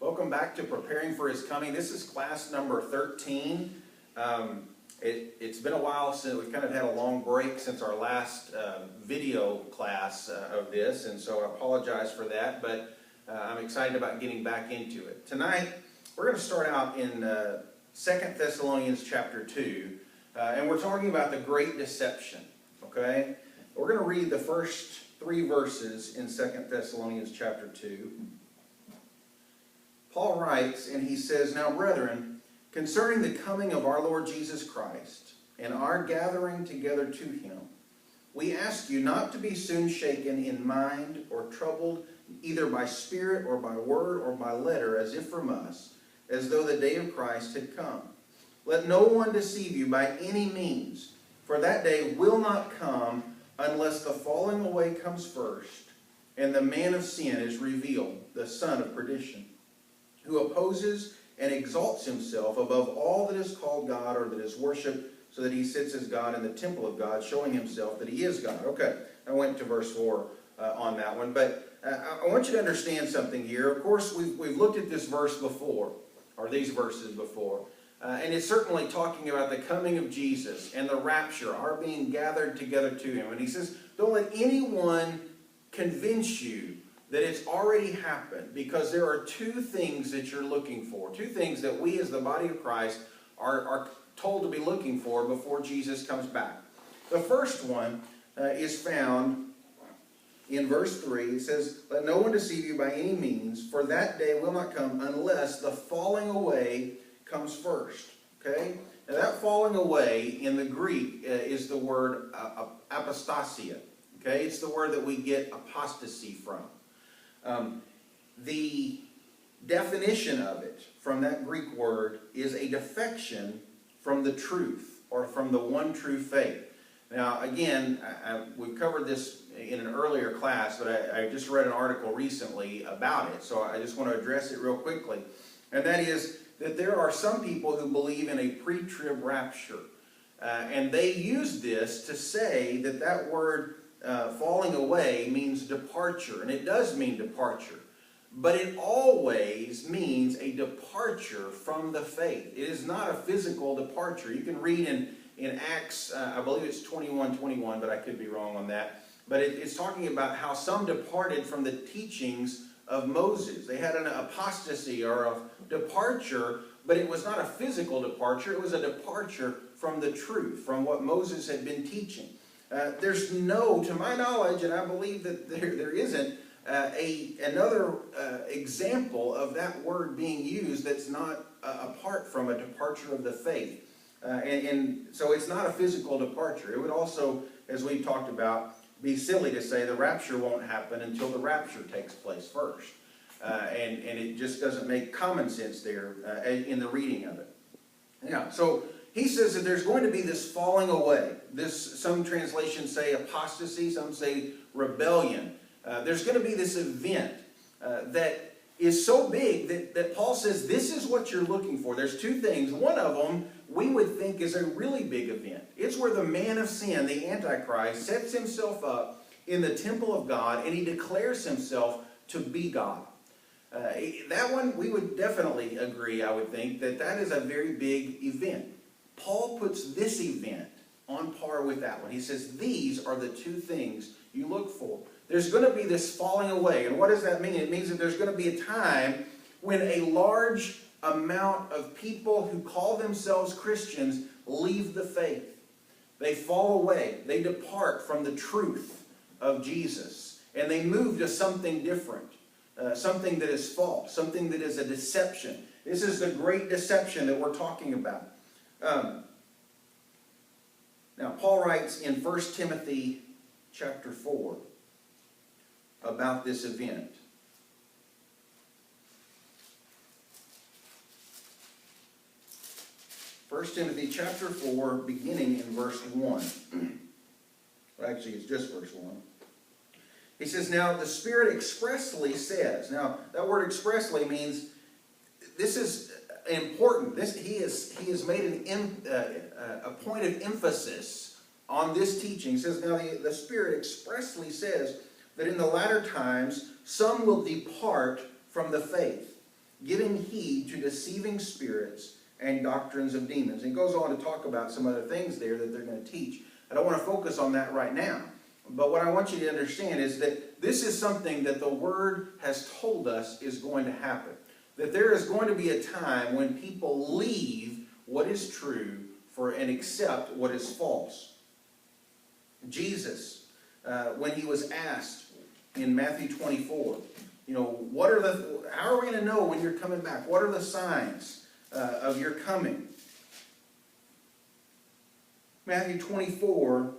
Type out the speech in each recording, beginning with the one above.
Welcome back to Preparing for His Coming. This is class number 13. It's been a while since we've kind of had a long break since our last video class of this, and so I apologize for that, but I'm excited about getting back into it. Tonight, we're going to start out in 2 Thessalonians chapter 2, and we're talking about the great deception, okay? We're going to read the first 3 verses in 2 Thessalonians chapter 2. Paul writes, and he says, "Now, brethren, concerning the coming of our Lord Jesus Christ and our gathering together to him, we ask you not to be soon shaken in mind or troubled either by spirit or by word or by letter, as if from us, as though the day of Christ had come. Let no one deceive you by any means, for that day will not come unless the falling away comes first, and the man of sin is revealed, the son of perdition, who opposes and exalts himself above all that is called God or that is worshipped, so that he sits as God in the temple of God, showing himself that he is God." Okay, I went to verse 4 on that one, but I want you to understand something here. Of course, we've looked at this verse before, or these verses before, and it's certainly talking about the coming of Jesus and the rapture, our being gathered together to him. And he says, don't let anyone convince you that it's already happened, because there are 2 things that you're looking for. 2 things that we as the body of Christ are told to be looking for before Jesus comes back. The first one is found in verse 3. It says, "Let no one deceive you by any means, for that day will not come unless the falling away comes first." Okay? Now that falling away in the Greek is the word apostasia. Okay? It's the word that we get apostasy from. The definition of it from that Greek word is a defection from the truth, or from the one true faith. Now again, we've covered this in an earlier class, but I just read an article recently about it, so I just want to address it real quickly. And that is that there are some people who believe in a pre-trib rapture, and they use this to say that that word falling away means departure, and it does mean departure, but it always means a departure from the faith. It is not a physical departure. You can read in Acts, I believe it's 21:21, but I could be wrong on that, but it's talking about how some departed from the teachings of Moses. They had an apostasy or a departure, but it was not a physical departure. It was a departure from the truth, from what Moses had been teaching. There's no, to my knowledge, and I believe that there isn't, another example of that word being used that's not apart from a departure of the faith. And so it's not a physical departure. It would also, as we've talked about, be silly to say the rapture won't happen until the rapture takes place first. And it just doesn't make common sense there in the reading of it. Yeah, so he says that there's going to be this falling away. Some translations say apostasy, some say rebellion. There's going to be this event that is so big that Paul says this is what you're looking for. There's 2 things. One of them we would think is a really big event. It's where the man of sin, the Antichrist, sets himself up in the temple of God, and he declares himself to be God. That one we would definitely agree, I would think, that is a very big event. Paul puts this event on par with that one. He says these are the 2 things you look for. There's going to be this falling away. And what does that mean? It means that there's going to be a time when a large amount of people who call themselves Christians leave the faith. They fall away. They depart from the truth of Jesus. And they move to something different. Something that is false. Something that is a deception. This is the great deception that we're talking about. Now, Paul writes in 1 Timothy chapter 4 about this event. 1 Timothy chapter 4, beginning in verse 1. Well, actually, it's just verse 1. He says, "Now the Spirit expressly says." Now, that word expressly means this is important. He has made a point of emphasis on this teaching. He says, "Now the Spirit expressly says that in the latter times some will depart from the faith, giving heed to deceiving spirits and doctrines of demons. And it goes on to talk about some other things there that they're going to teach. I don't want to focus on that right now. But what I want you to understand is that this is something that the Word has told us is going to happen. That there is going to be a time when people leave what is true and accept what is false. Jesus, when he was asked in Matthew 24, how are we going to know when you're coming back? What are the signs of your coming? Matthew 24,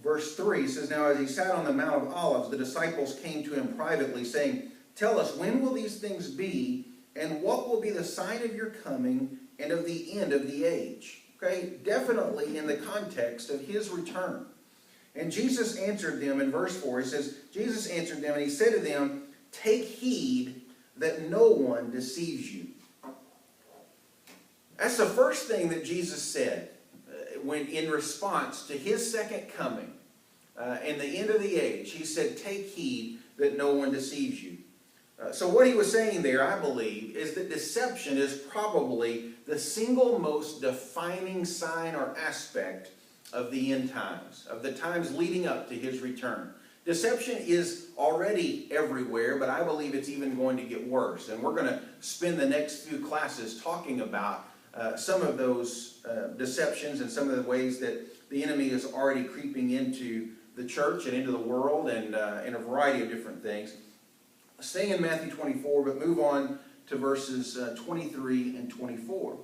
verse 3 says, "Now as he sat on the Mount of Olives, the disciples came to him privately, saying, 'Tell us, when will these things be, and what will be the sign of your coming and of the end of the age?'" Okay, definitely in the context of his return. And Jesus answered them in verse 4. He says, Jesus answered them and he said to them, "Take heed that no one deceives you." That's the first thing that Jesus said when in response to his second coming and the end of the age. He said, "Take heed that no one deceives you." So what he was saying there, I believe, is that deception is probably the single most defining sign or aspect of the end times, of the times leading up to his return. Deception is already everywhere, but I believe it's even going to get worse. And we're going to spend the next few classes talking about some of those deceptions and some of the ways that the enemy is already creeping into the church and into the world and in a variety of different things. Stay in Matthew 24, but move on to verses 23 and 24.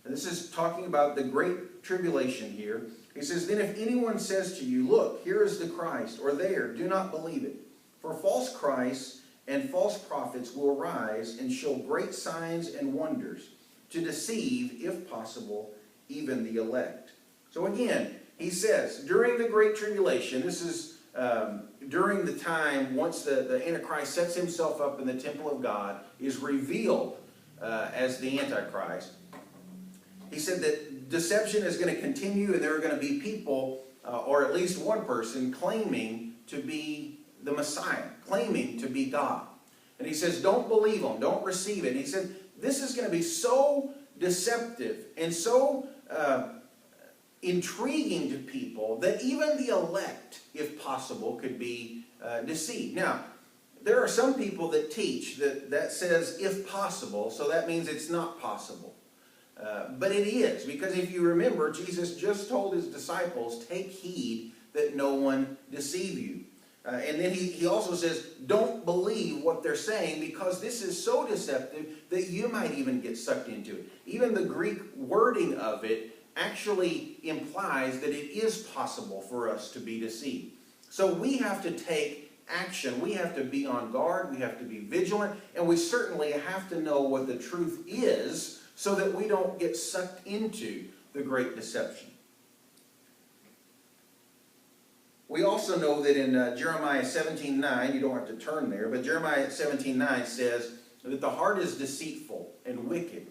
And this is talking about the great tribulation here. He says, "Then if anyone says to you, 'Look, here is the Christ,' or 'there,' do not believe it. For false Christs and false prophets will arise and show great signs and wonders, to deceive, if possible, even the elect." So again, he says, during the great tribulation, this is during the time once the Antichrist sets himself up in the temple of God, is revealed as the Antichrist. He said that deception is going to continue, and there are going to be people, or at least one person, claiming to be the Messiah, claiming to be God. And he says, don't believe them, don't receive it. And he said, this is going to be so deceptive and so intriguing to people that even the elect, if possible, could be deceived. Now, there are some people that teach that says, if possible, so that means it's not possible. But it is, because if you remember, Jesus just told his disciples, take heed that no one deceive you. And then he also says, don't believe what they're saying, because this is so deceptive that you might even get sucked into it. Even the Greek wording of it actually implies that it is possible for us to be deceived. So we have to take action. We have to be on guard. We have to be vigilant. And we certainly have to know what the truth is so that we don't get sucked into the great deception. We also know that in Jeremiah 17:9, you don't have to turn there, but Jeremiah 17:9 says that the heart is deceitful and wicked.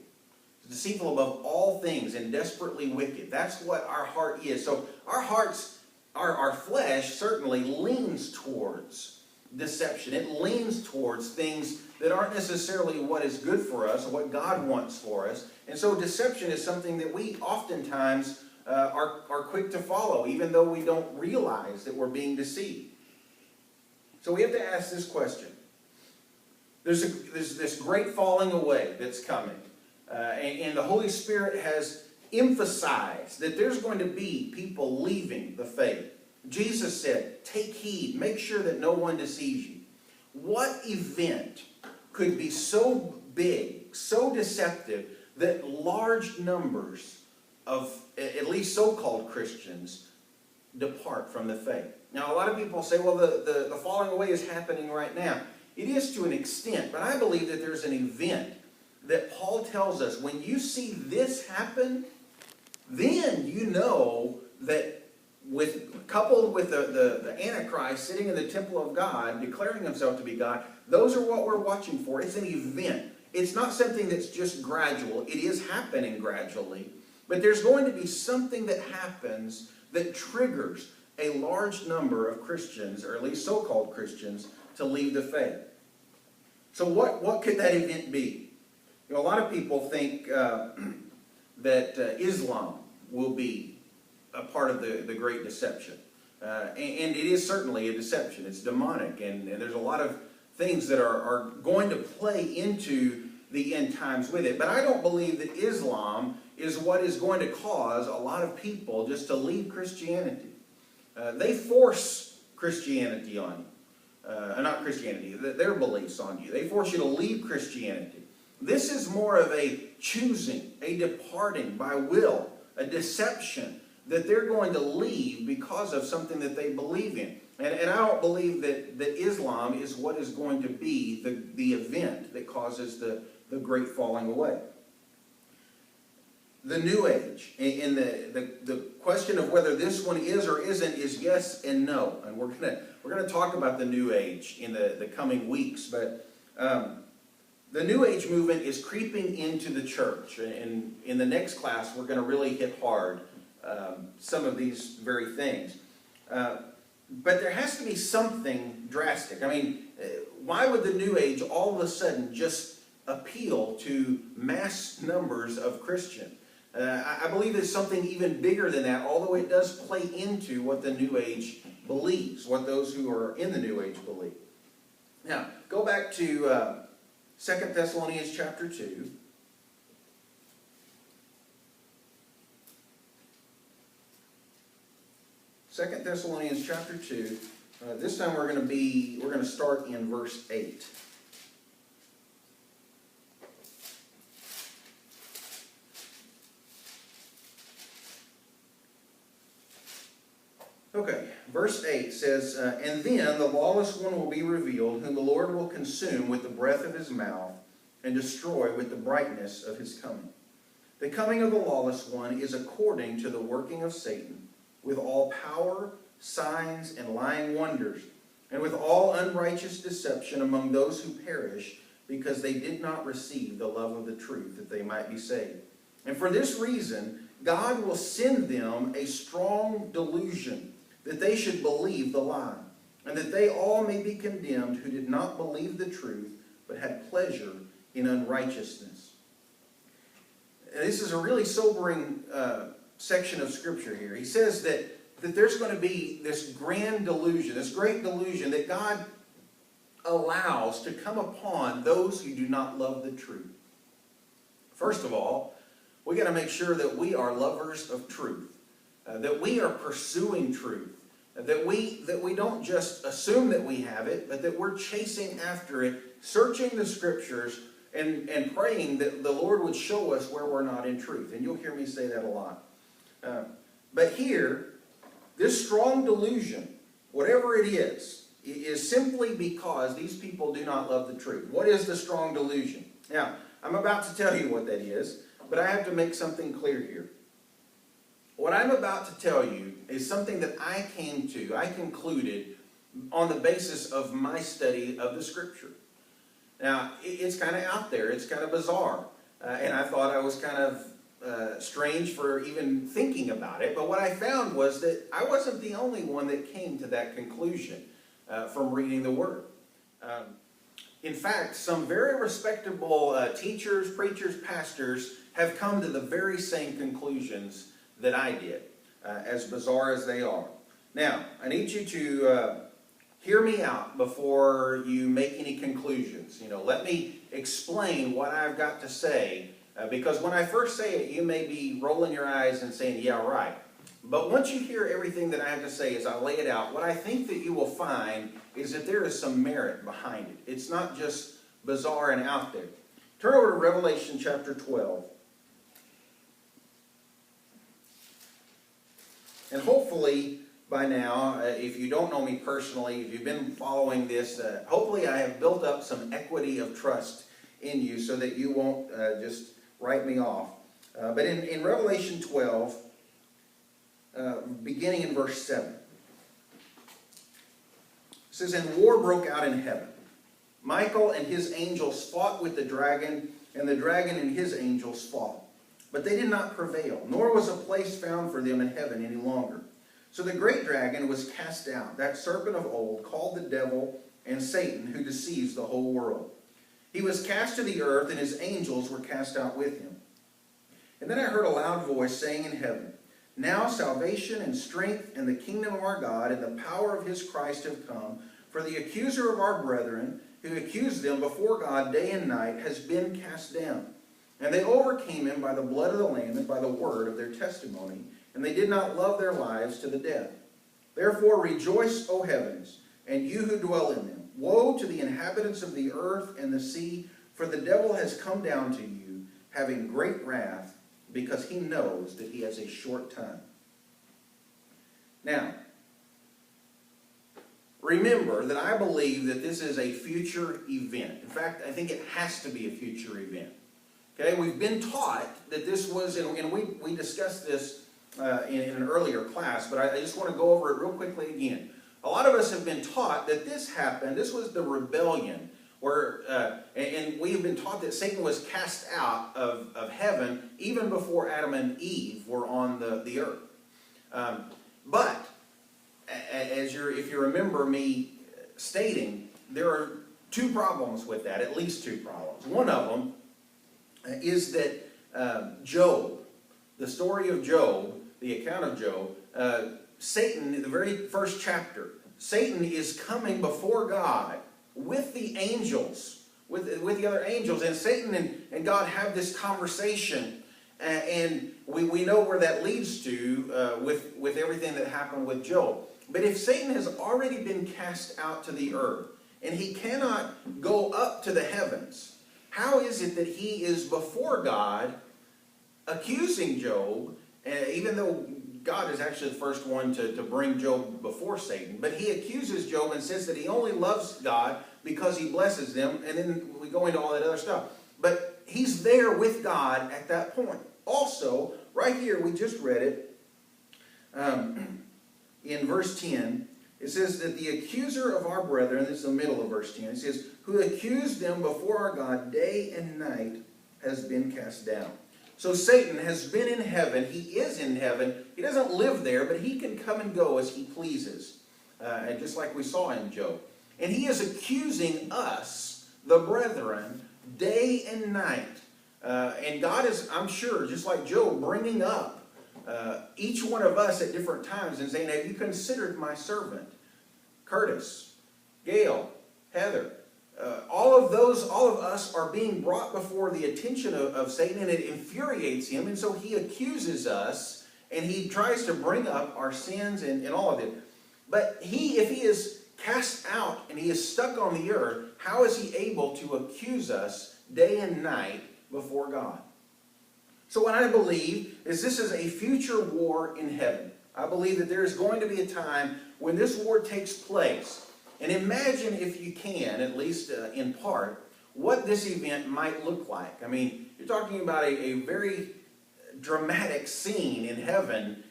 It's deceitful above all things and desperately wicked. That's what our heart is. So our hearts, our flesh certainly leans towards deception. It leans towards things that aren't necessarily what is good for us or what God wants for us. And so deception is something that we oftentimes are quick to follow, even though we don't realize that we're being deceived. So we have to ask this question. There's this great falling away that's coming. And the Holy Spirit has emphasized that there's going to be people leaving the faith. Jesus said, take heed, make sure that no one deceives you. What event could be so big, so deceptive, that large numbers of at least so-called Christians depart from the faith? Now, a lot of people say, well, the falling away is happening right now. It is to an extent, but I believe that there's an event that Paul tells us, when you see this happen, then you know that coupled with the Antichrist sitting in the temple of God, declaring himself to be God, those are what we're watching for. It's an event. It's not something that's just gradual. It is happening gradually. But there's going to be something that happens that triggers a large number of Christians, or at least so-called Christians, to leave the faith. So what could that event be? You know, a lot of people think that Islam will be a part of the Great Deception. And it is certainly a deception. It's demonic, and there's a lot of things that are going to play into the end times with it. But I don't believe that Islam is what is going to cause a lot of people just to leave Christianity. They force Christianity on you. Not Christianity, their beliefs on you. They force you to leave Christianity. This is more of a choosing, a departing by will, a deception that they're going to leave because of something that they believe in. And I don't believe that Islam is what is going to be the event that causes the great falling away. The New Age, in the question of whether this one is or isn't, is yes and no. And we're gonna talk about the New Age in the coming weeks. But the New Age movement is creeping into the church. And in the next class, we're going to really hit hard some of these very things. But there has to be something drastic. I mean, why would the New Age all of a sudden just appeal to mass numbers of Christians? I believe there's something even bigger than that, although it does play into what the New Age believes, what those who are in the New Age believe. Now, go back to 2 Thessalonians chapter 2. Second Thessalonians chapter 2. This time we're going to start in verse 8. Okay, verse 8 says, And then the lawless one will be revealed, whom the Lord will consume with the breath of his mouth, and destroy with the brightness of his coming. The coming of the lawless one is according to the working of Satan, with all power, signs, and lying wonders, and with all unrighteous deception among those who perish, because they did not receive the love of the truth, that they might be saved. And for this reason, God will send them a strong delusion, that they should believe the lie, and that they all may be condemned who did not believe the truth, but had pleasure in unrighteousness. And this is a really sobering section of Scripture here. He says that there's going to be this grand delusion, this great delusion that God allows to come upon those who do not love the truth. First of all, we got to make sure that we are lovers of truth, that we are pursuing truth, that we don't just assume that we have it, but that we're chasing after it, searching the Scriptures, and praying that the Lord would show us where we're not in truth. And you'll hear me say that a lot. But here, this strong delusion, whatever it is simply because these people do not love the truth. What is the strong delusion? Now, I'm about to tell you what that is, but I have to make something clear here. What I'm about to tell you is something that I concluded on the basis of my study of the Scripture. Now, it's kind of out there. It's kind of bizarre. And I thought I was kind of strange for even thinking about it. But what I found was that I wasn't the only one that came to that conclusion from reading the Word. In fact, some very respectable teachers, preachers, pastors have come to the very same conclusions that I did, as bizarre as they are. Now, I need you to hear me out before you make any conclusions. Let me explain what I've got to say, because when I first say it, you may be rolling your eyes and saying, yeah, right. But once you hear everything that I have to say as I lay it out, what I think that you will find is that there is some merit behind it. It's not just bizarre and out there. Turn over to Revelation chapter 12. And hopefully by now, if you don't know me personally, if you've been following this, hopefully I have built up some equity of trust in you so that you won't just write me off. But in Revelation 12, beginning in verse 7, it says, And war broke out in heaven. Michael and his angels fought with the dragon, and the dragon and his angels fought. But they did not prevail, nor was a place found for them in heaven any longer. So the great dragon was cast out, that serpent of old, called the devil and Satan, who deceives the whole world. He was cast to the earth, and his angels were cast out with him. And then I heard a loud voice saying in heaven, Now salvation and strength and the kingdom of our God and the power of his Christ have come, for the accuser of our brethren, who accused them before God day and night, has been cast down. And they overcame him by the blood of the Lamb and by the word of their testimony, and they did not love their lives to the death. Therefore rejoice, O heavens, and you who dwell in them. Woe to the inhabitants of the earth and the sea, for the devil has come down to you, having great wrath, because he knows that he has a short time. Now, remember that I believe that this is a future event. In fact, I think it has to be a future event. Okay, we've been taught that this was, and we discussed this in an earlier class, but I just want to go over it real quickly again. A lot of us have been taught that this happened, this was the rebellion, where, and we have been taught that Satan was cast out of heaven even before Adam and Eve were on the earth. But, if you remember me stating, there are two problems with that, at least two problems. One of them is that Job, the story of Job, the account of Job, Satan, in the very first chapter, Satan is coming before God with the angels, with the other angels, and Satan and God have this conversation, and we know where that leads to with everything that happened with Job. But if Satan has already been cast out to the earth, and he cannot go up to the heavens, how is it that he is before God accusing Job, even though God is actually the first one to bring Job before Satan, but he accuses Job and says that he only loves God because he blesses them, and then we go into all that other stuff. But he's there with God at that point. Also, right here, we just read it, in verse 10, it says that the accuser of our brethren, this is the middle of verse 10, it says, who accused them before our God day and night has been cast down. So Satan has been in heaven. He is in heaven. He doesn't live there, but he can come and go as he pleases, and just like we saw in Job. And he is accusing us, the brethren, day and night. And God is, I'm sure, just like Job, bringing up each one of us at different times and saying, have you considered my servant? Curtis, Gail, Heather, all of us are being brought before the attention of Satan, and it infuriates him, and so he accuses us, and he tries to bring up our sins and all of it. But if he is cast out and he is stuck on the earth, how is he able to accuse us day and night before God? So what I believe is this is a future war in heaven. I believe that there is going to be a time when this war takes place. And imagine, if you can, at least in part, what this event might look like. I mean, you're talking about a very dramatic scene in heaven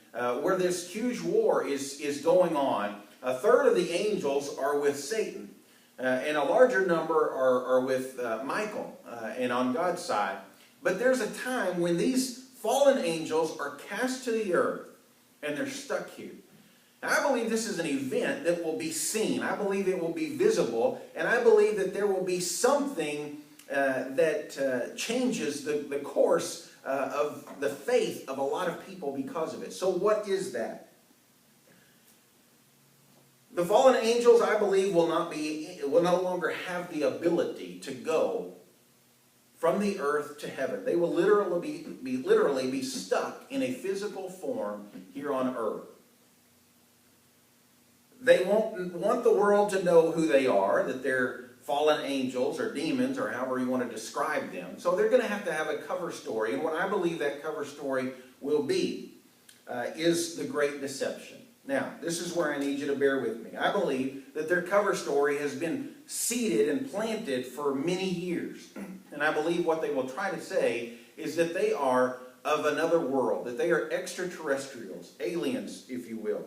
where this huge war is going on. A third of the angels are with Satan, and a larger number are with Michael and on God's side. But there's a time when these fallen angels are cast to the earth, and they're stuck here. Now, I believe this is an event that will be seen. I believe it will be visible, and I believe that there will be something that changes the course of the faith of a lot of people because of it. So what is that? The fallen angels, I believe, will no longer have the ability to go from the earth to heaven. They will literally be stuck in a physical form here on earth. They won't want the world to know who they are, that they're fallen angels or demons or however you want to describe them. So they're going to have a cover story. And what I believe that cover story will be is the Great Deception. Now, this is where I need you to bear with me. I believe that their cover story has been seeded and planted for many years. And I believe what they will try to say is that they are of another world, that they are extraterrestrials, aliens, if you will.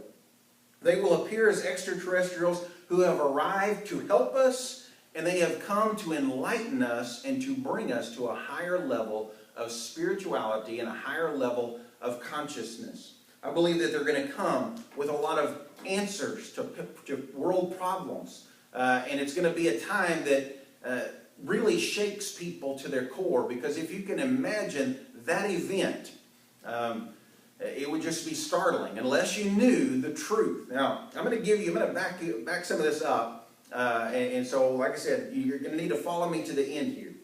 They will appear as extraterrestrials who have arrived to help us, and they have come to enlighten us and to bring us to a higher level of spirituality and a higher level of consciousness. I believe that they're going to come with a lot of answers to world problems. And it's going to be a time that really shakes people to their core, because if you can imagine that event, it would just be startling unless you knew the truth. Now, I'm going to back some of this up, and so, like I said, you're going to need to follow me to the end here.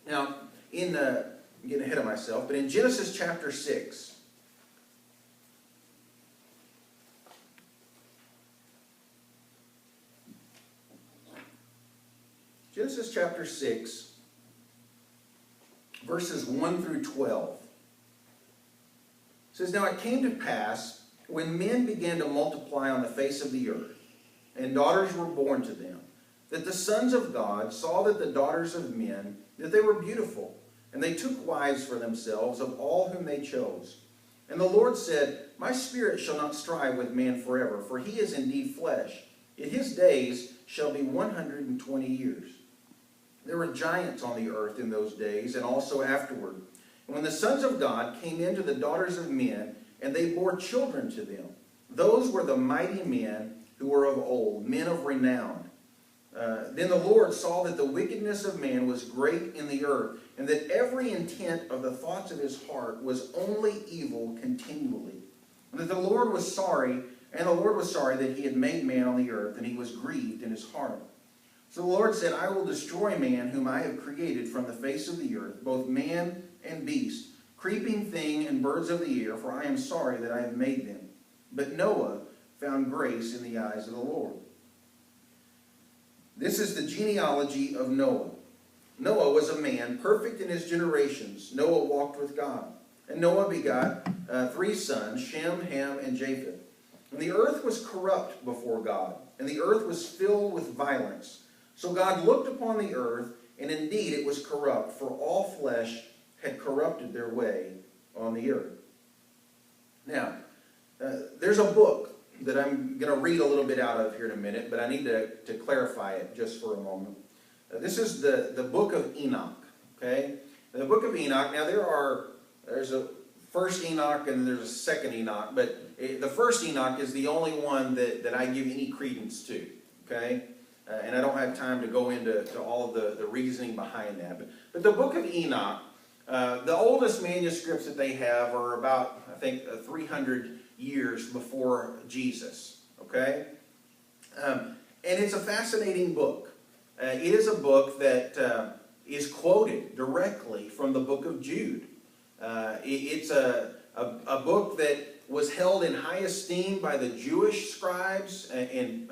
Now, I'm getting ahead of myself, but in Genesis chapter 6, Genesis chapter 6, verses 1 through 12. It says, "Now it came to pass, when men began to multiply on the face of the earth, and daughters were born to them, that the sons of God saw that the daughters of men, that they were beautiful, and they took wives for themselves of all whom they chose. And the Lord said, My spirit shall not strive with man forever, for he is indeed flesh. Yet his days shall be 120 years. There were giants on the earth in those days, and also afterward. And when the sons of God came in to the daughters of men, and they bore children to them, those were the mighty men who were of old, men of renown. Then the Lord saw that the wickedness of man was great in the earth, and that every intent of the thoughts of his heart was only evil continually. And that the Lord was sorry that he had made man on the earth, and he was grieved in his heart. So the Lord said, I will destroy man whom I have created from the face of the earth, both man and beast, creeping thing and birds of the air, for I am sorry that I have made them. But Noah found grace in the eyes of the Lord." This is the genealogy of Noah. Noah was a man perfect in his generations. Noah walked with God. And Noah begot 3 sons, Shem, Ham, and Japheth. And the earth was corrupt before God, and the earth was filled with violence. So God looked upon the earth, and indeed it was corrupt, for all flesh had corrupted their way on the earth. Now, there's a book that I'm going to read a little bit out of here in a minute, but I need to clarify it just for a moment. This is the book of Enoch, okay? The book of Enoch, now there's a first Enoch and there's a second Enoch, but the first Enoch is the only one that I give any credence to, okay? And I don't have time to go into all of the reasoning behind that. But the book of Enoch, the oldest manuscripts that they have are about, I think, 300 years before Jesus, okay? And it's a fascinating book. It is a book that is quoted directly from the book of Jude. It's a book that was held in high esteem by the Jewish scribes and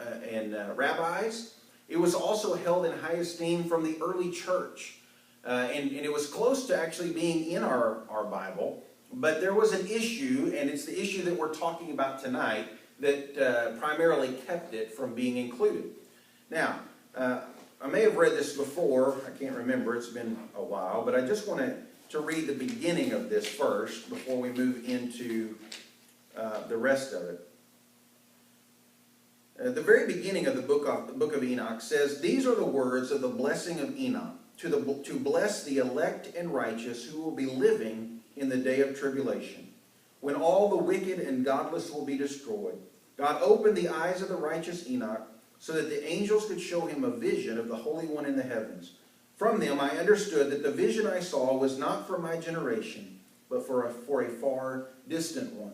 rabbis. It was also held in high esteem from the early church. And it was close to actually being in our Bible. But there was an issue, and it's the issue that we're talking about tonight, that primarily kept it from being included. Now, I may have read this before. I can't remember. It's been a while. But I just want to read the beginning of this first before we move into the rest of it. The very beginning of the book of Enoch says, "These are the words of the blessing of Enoch, to bless the elect and righteous who will be living in the day of tribulation, when all the wicked and godless will be destroyed. God opened the eyes of the righteous Enoch, so that the angels could show him a vision of the Holy One in the heavens. From them I understood that the vision I saw was not for my generation, but for a far distant one."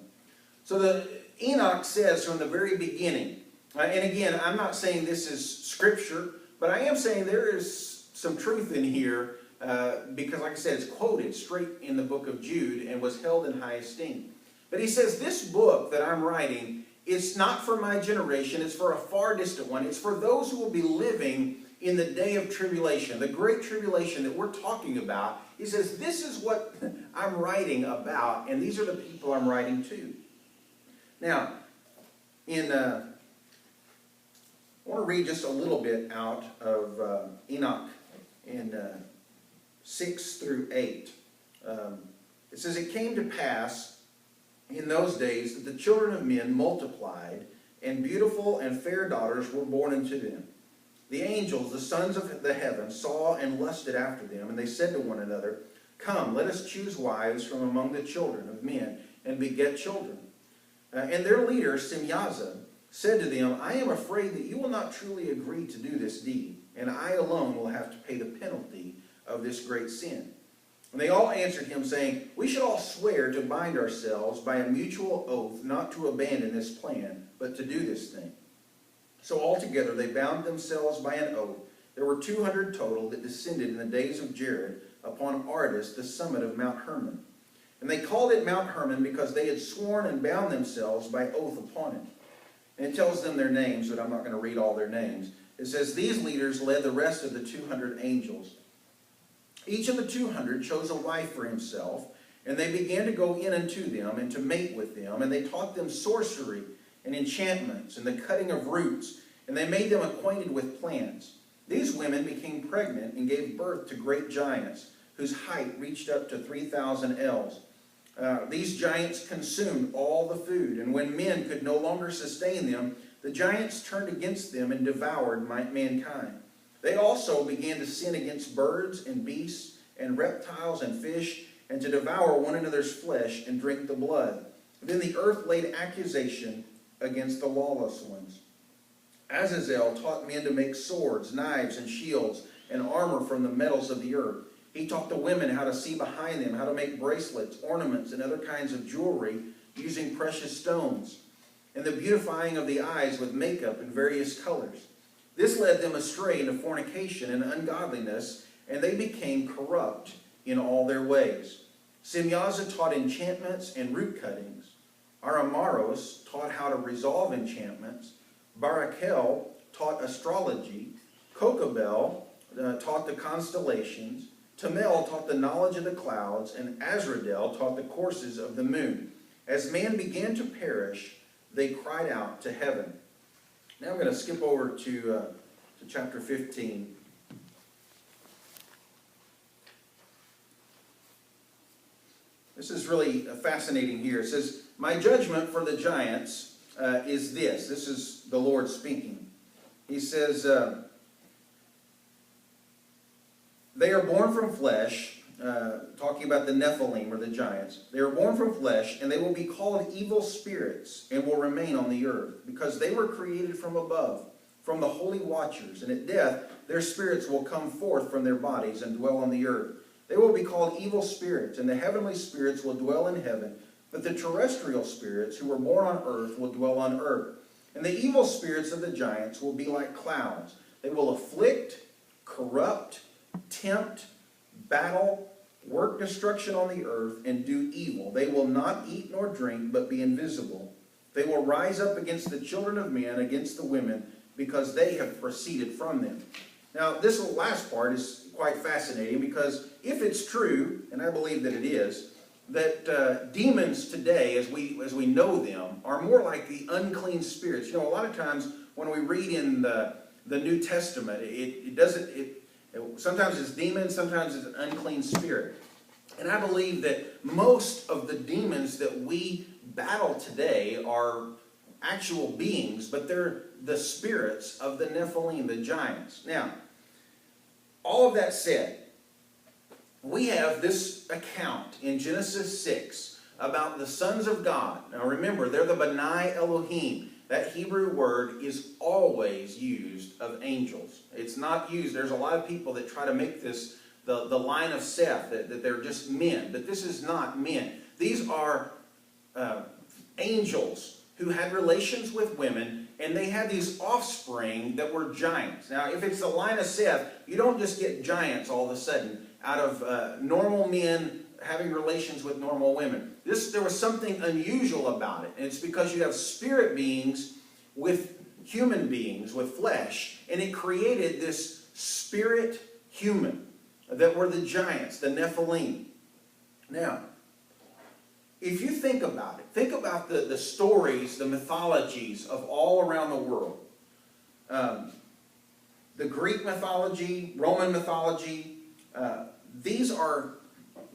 So the Enoch says from the very beginning, and again, I'm not saying this is scripture, but I am saying there is some truth in here, because like I said, it's quoted straight in the book of Jude and was held in high esteem. But he says, this book that I'm writing, it's not for my generation, it's for a far distant one. It's for those who will be living in the day of tribulation, the great tribulation that we're talking about. He says, this is what I'm writing about, and these are the people I'm writing to. Now, I want to read just a little bit out of Enoch in 6 through 8. It says, "It came to pass in those days that the children of men multiplied, and beautiful and fair daughters were born unto them. The angels, the sons of the heaven, saw and lusted after them, and they said to one another, Come, let us choose wives from among the children of men, and beget children. And their leader, Simyaza, said to them, I am afraid that you will not truly agree to do this deed, and I alone will have to pay the penalty of this great sin." And they all answered him, saying, "We should all swear to bind ourselves by a mutual oath not to abandon this plan, but to do this thing." So altogether they bound themselves by an oath. There were 200 total that descended in the days of Jared upon Ardis, the summit of Mount Hermon. And they called it Mount Hermon because they had sworn and bound themselves by oath upon it. And it tells them their names, but I'm not going to read all their names. It says, "These leaders led the rest of the 200 angels. Each of the 200 chose a wife for himself, and they began to go in unto them and to mate with them. And they taught them sorcery and enchantments and the cutting of roots, and they made them acquainted with plants. These women became pregnant and gave birth to great giants, whose height reached up to 3,000 ells. These giants consumed all the food, and when men could no longer sustain them, the giants turned against them and devoured mankind. They also began to sin against birds and beasts and reptiles and fish, and to devour one another's flesh and drink the blood. Then the earth laid accusation against the lawless ones. Azazel taught men to make swords, knives, and shields, and armor from the metals of the earth. He taught the women how to see behind them, how to make bracelets, ornaments, and other kinds of jewelry using precious stones, and the beautifying of the eyes with makeup in various colors. This led them astray into fornication and ungodliness, and they became corrupt in all their ways. Simyaza taught enchantments and root cuttings. Aramaros taught how to resolve enchantments. Barakel taught astrology. Kokabel taught the constellations. Tamel taught the knowledge of the clouds, and Azradel taught the courses of the moon. As man began to perish, they cried out to heaven. Now I'm going to skip over to chapter 15. This is really fascinating here. It says, "My judgment for the giants is this." This is the Lord speaking. He says, "They are born from flesh," talking about the Nephilim or the giants. "They are born from flesh, and they will be called evil spirits and will remain on the earth, because they were created from above, from the holy watchers. And at death, their spirits will come forth from their bodies and dwell on the earth. They will be called evil spirits, and the heavenly spirits will dwell in heaven. But the terrestrial spirits who were born on earth will dwell on earth. And the evil spirits of the giants will be like clouds. They will afflict, corrupt, tempt, battle, work destruction on the earth, and do evil. They will not eat nor drink, but be invisible. They will rise up against the children of men, against the women, because they have proceeded from them." Now, this last part is quite fascinating, because if it's true, and I believe that it is, that demons today, as we know them, are more like the unclean spirits. You know, a lot of times when we read in the New Testament, sometimes it's demons, sometimes it's an unclean spirit. And I believe that most of the demons that we battle today are actual beings, but they're the spirits of the Nephilim, the giants. Now, all of that said, we have this account in Genesis 6 about the sons of God. Now remember, they're the B'nai Elohim. That Hebrew word is always used of angels. It's not used. There's a lot of people that try to make this the line of Seth, that they're just men. But this is not men. These are angels who had relations with women, and they had these offspring that were giants. Now, if it's the line of Seth, you don't just get giants all of a sudden out of normal men having relations with normal women. There was something unusual about it, and it's because you have spirit beings with human beings, with flesh, and it created this spirit human that were the giants, the Nephilim. Now, if you think about it, think about the stories, the mythologies of all around the world. The Greek mythology, Roman mythology, these are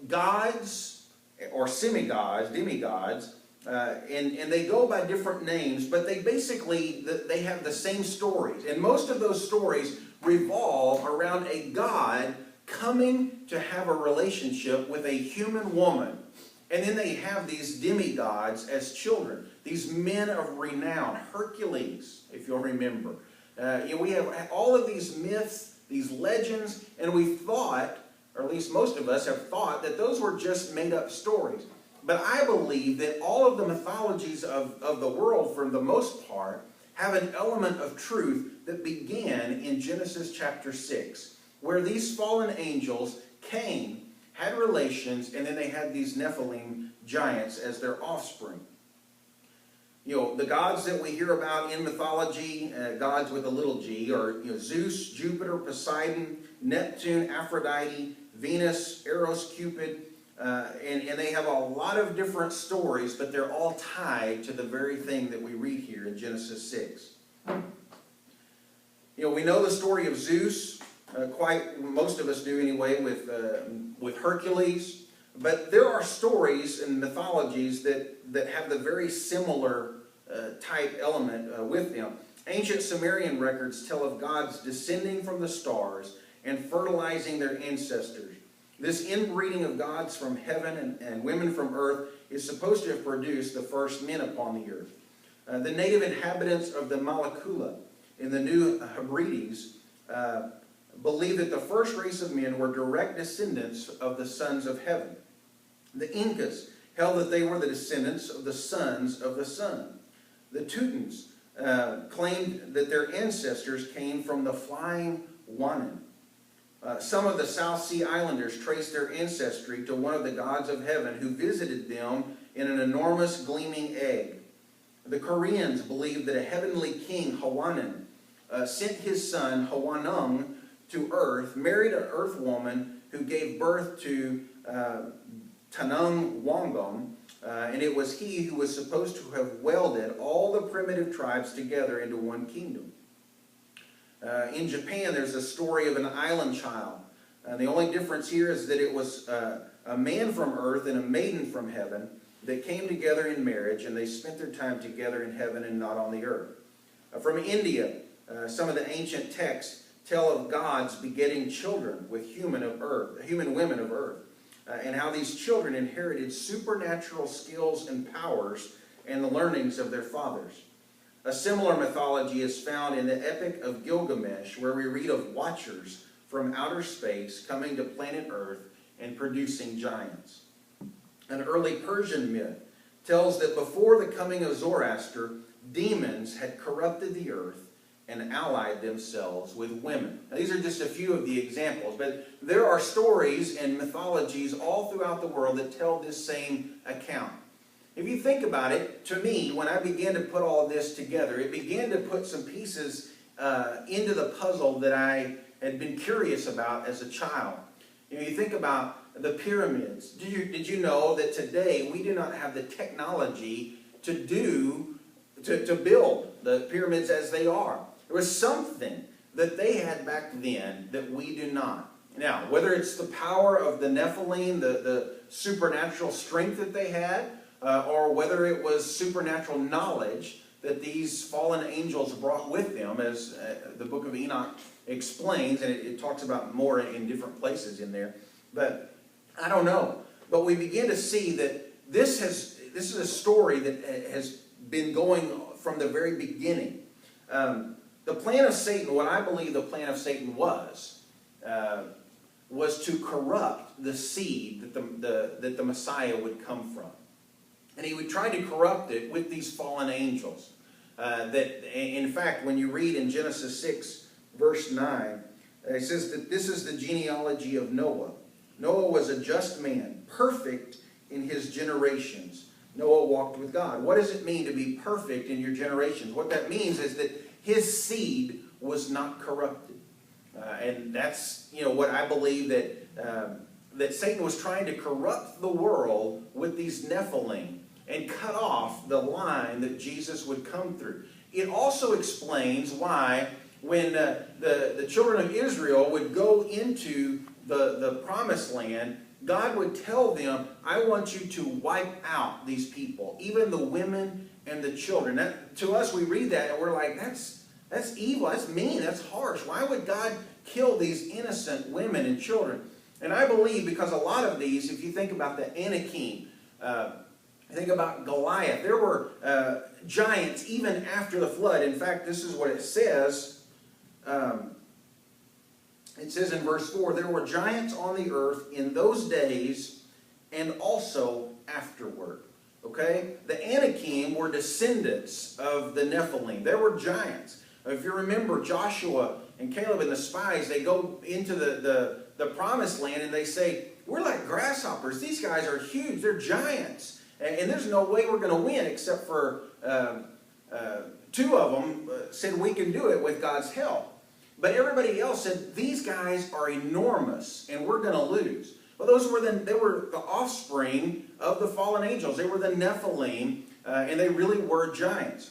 gods or demigods, and they go by different names, but they have the same stories. And most of those stories revolve around a god coming to have a relationship with a human woman. And then they have these demigods as children, these men of renown, Hercules, if you'll remember. We have all of these myths these legends, and we thought, or at least most of us have thought, that those were just made-up stories. But I believe that all of the mythologies of the world, for the most part, have an element of truth that began in Genesis chapter 6, where these fallen angels came, had relations, and then they had these Nephilim giants as their offspring. You know, the gods that we hear about in mythology, gods with a little g, are Zeus, Jupiter, Poseidon, Neptune, Aphrodite, Venus, Eros, Cupid, and they have a lot of different stories, but they're all tied to the very thing that we read here in Genesis 6. You know, we know the story of Zeus, most of us do anyway, with Hercules. But there are stories and mythologies that have the very similar type element with them. Ancient Sumerian records tell of gods descending from the stars and fertilizing their ancestors. This inbreeding of gods from heaven and women from earth is supposed to have produced the first men upon the earth. The native inhabitants of the Malakula in the New Hebrides believe that the first race of men were direct descendants of the sons of heaven. The Incas held that they were the descendants of the sons of the sun. The Teutons claimed that their ancestors came from the flying Wanan. Some of the South Sea Islanders traced their ancestry to one of the gods of heaven who visited them in an enormous gleaming egg. The Koreans believed that a heavenly king, Hawanan, sent his son, Hawanung, to earth, married an earth woman who gave birth to Tanung Wangom, and it was he who was supposed to have welded all the primitive tribes together into one kingdom. In Japan, there's a story of an island child. The only difference here is that it was a man from earth and a maiden from heaven that came together in marriage, and they spent their time together in heaven and not on the earth. From India, some of the ancient texts tell of gods begetting children with human women of earth, and how these children inherited supernatural skills and powers and the learnings of their fathers. A similar mythology is found in the Epic of Gilgamesh, where we read of watchers from outer space coming to planet Earth and producing giants. An early Persian myth tells that before the coming of Zoroaster, demons had corrupted the earth and allied themselves with women. Now, these are just a few of the examples, but there are stories and mythologies all throughout the world that tell this same account. If you think about it, to me, when I began to put all this together, it began to put some pieces into the puzzle that I had been curious about as a child. You know, you think about the pyramids. Did you know that today we do not have the technology to build the pyramids as they are? There was something that they had back then that we do not. Now, whether it's the power of the Nephilim, the supernatural strength that they had, or whether it was supernatural knowledge that these fallen angels brought with them, as the book of Enoch explains, and it talks about more in different places in there. But I don't know. But we begin to see that this is a story that has been going from the very beginning. The plan of Satan, what I believe the plan of Satan was to corrupt the seed that the Messiah would come from. And he would try to corrupt it with these fallen angels. That, in fact, when you read in Genesis 6, verse 9, it says that this is the genealogy of Noah. Noah was a just man, perfect in his generations. Noah walked with God. What does it mean to be perfect in your generations? What that means is that his seed was not corrupted. And that's, what I believe that Satan was trying to corrupt the world with these Nephilim and cut off the line that Jesus would come through. It also explains why when the children of Israel would go into the promised land, God would tell them, I want you to wipe out these people, even the women and the children. To us, we read that and we're like, that's evil, that's mean, that's harsh. Why would God kill these innocent women and children? And I believe because a lot of these, if you think about the Anakim, think about Goliath, there were giants even after the flood. In fact, this is what it says It says in verse 4, there were giants on the earth in those days and also afterward. Okay? The Anakim were descendants of the Nephilim. There were giants. If you remember Joshua and Caleb and the spies, they go into the promised land and they say, we're like grasshoppers. These guys are huge. They're giants. And there's no way we're going to win except for two of them said we can do it with God's help. But everybody else said, these guys are enormous and we're going to lose. Well, they were the offspring of the fallen angels. They were the Nephilim, and they really were giants.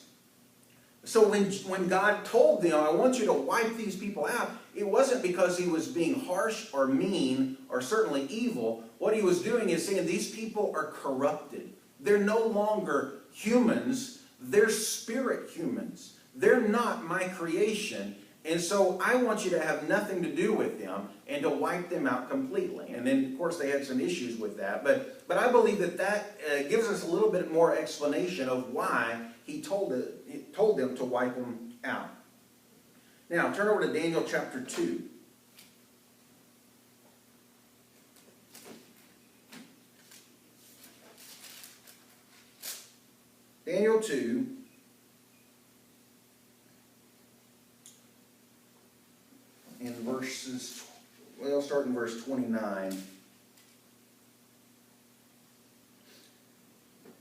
So when God told them, I want you to wipe these people out, it wasn't because he was being harsh or mean or certainly evil. What he was doing is saying these people are corrupted. They're no longer humans. They're spirit humans. They're not my creation. And so I want you to have nothing to do with them and to wipe them out completely. And then, of course, they had some issues with that. But I believe that gives us a little bit more explanation of why he told them to wipe them out. Now, turn over to Daniel chapter 2. Daniel 2. In verses, well, I'll start in verse 29. It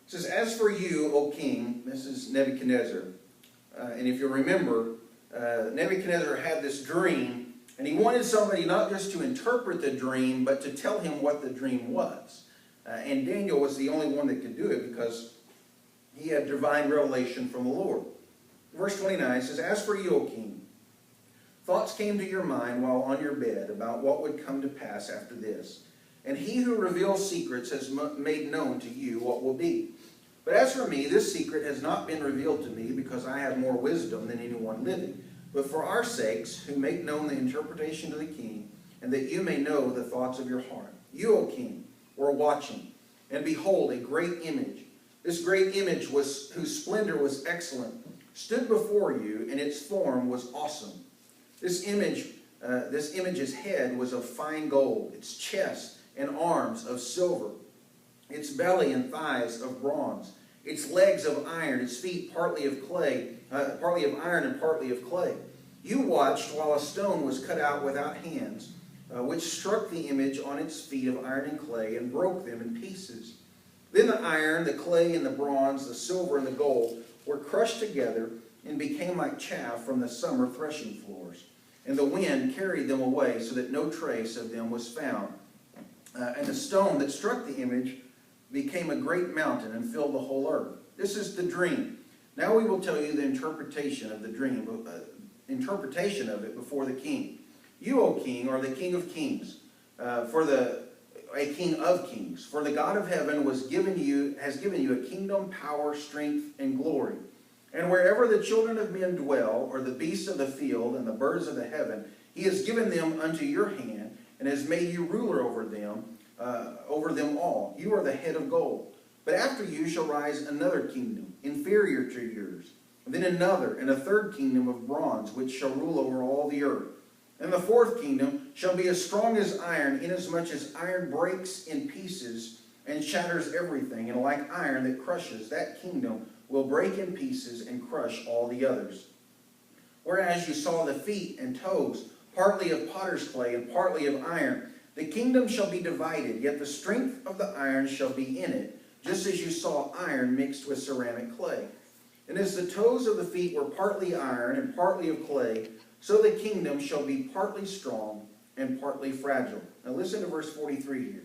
says, as for you, O king, this is Nebuchadnezzar, and if you remember, Nebuchadnezzar had this dream, and he wanted somebody not just to interpret the dream, but to tell him what the dream was. And Daniel was the only one that could do it because he had divine revelation from the Lord. Verse 29 says, as for you, O king, thoughts came to your mind while on your bed about what would come to pass after this. And he who reveals secrets has made known to you what will be. But as for me, this secret has not been revealed to me because I have more wisdom than anyone living, but for our sakes who make known the interpretation to the king, and that you may know the thoughts of your heart. You, O king, were watching, and behold, a great image. This great image, whose splendor was excellent, stood before you, and its form was awesome. This image's head was of fine gold, its chest and arms of silver, its belly and thighs of bronze, its legs of iron, its feet partly of iron and partly of clay. You watched while a stone was cut out without hands, which struck the image on its feet of iron and clay and broke them in pieces. Then the iron, the clay, and the bronze, the silver, and the gold were crushed together and became like chaff from the summer threshing floors. And the wind carried them away so that no trace of them was found. And the stone that struck the image became a great mountain and filled the whole earth. This is the dream. Now we will tell you the interpretation of the dream, interpretation of it before the king. You, O king, are the king of kings, a king of kings. For the God of heaven has given you a kingdom, power, strength, and glory. And wherever the children of men dwell, or the beasts of the field and the birds of the heaven, he has given them unto your hand, and has made you ruler over them all. You are the head of gold. But after you shall rise another kingdom, inferior to yours. And then another, and a third kingdom of bronze, which shall rule over all the earth. And the fourth kingdom shall be as strong as iron, inasmuch as iron breaks in pieces and shatters everything. And like iron that crushes, that kingdom will break in pieces and crush all the others. Whereas you saw the feet and toes, partly of potter's clay and partly of iron, the kingdom shall be divided, yet the strength of the iron shall be in it, just as you saw iron mixed with ceramic clay. And as the toes of the feet were partly iron and partly of clay, so the kingdom shall be partly strong and partly fragile. Now listen to verse 43 here.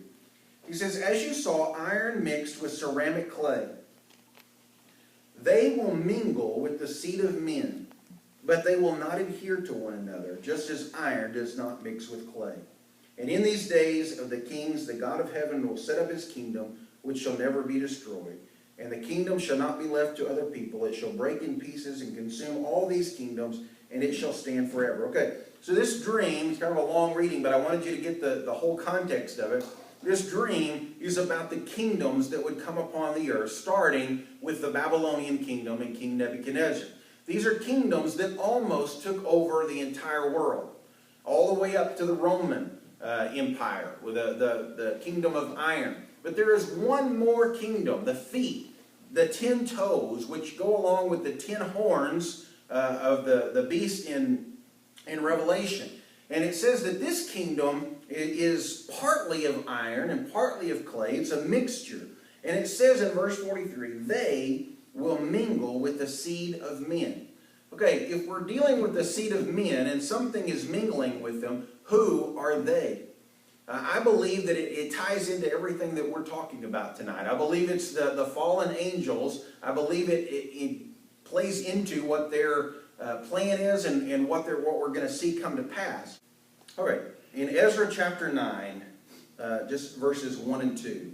He says, as you saw iron mixed with ceramic clay, they will mingle with the seed of men, but they will not adhere to one another, just as iron does not mix with clay. And in these days of the kings, the God of heaven will set up his kingdom, which shall never be destroyed. And the kingdom shall not be left to other people. It shall break in pieces and consume all these kingdoms, and it shall stand forever. Okay, so this dream is kind of a long reading, but I wanted you to get the whole context of it. This dream is about the kingdoms that would come upon the earth, starting with the Babylonian kingdom and King Nebuchadnezzar. These are kingdoms that almost took over the entire world. all the way up to the Roman Empire, with the kingdom of iron. But there is one more kingdom, the feet, the 10 toes, which go along with the 10 horns of the beast in Revelation. And it says that this kingdom is partly of iron and partly of clay. It's a mixture. And it says in verse 43, they will mingle with the seed of men. Okay, if we're dealing with the seed of men and something is mingling with them, who are they? I believe that it ties into everything that we're talking about tonight. I believe it's the fallen angels. I believe it plays into what their plan is and what we're going to see come to pass. All right, in Ezra chapter 9, just verses 1 and 2.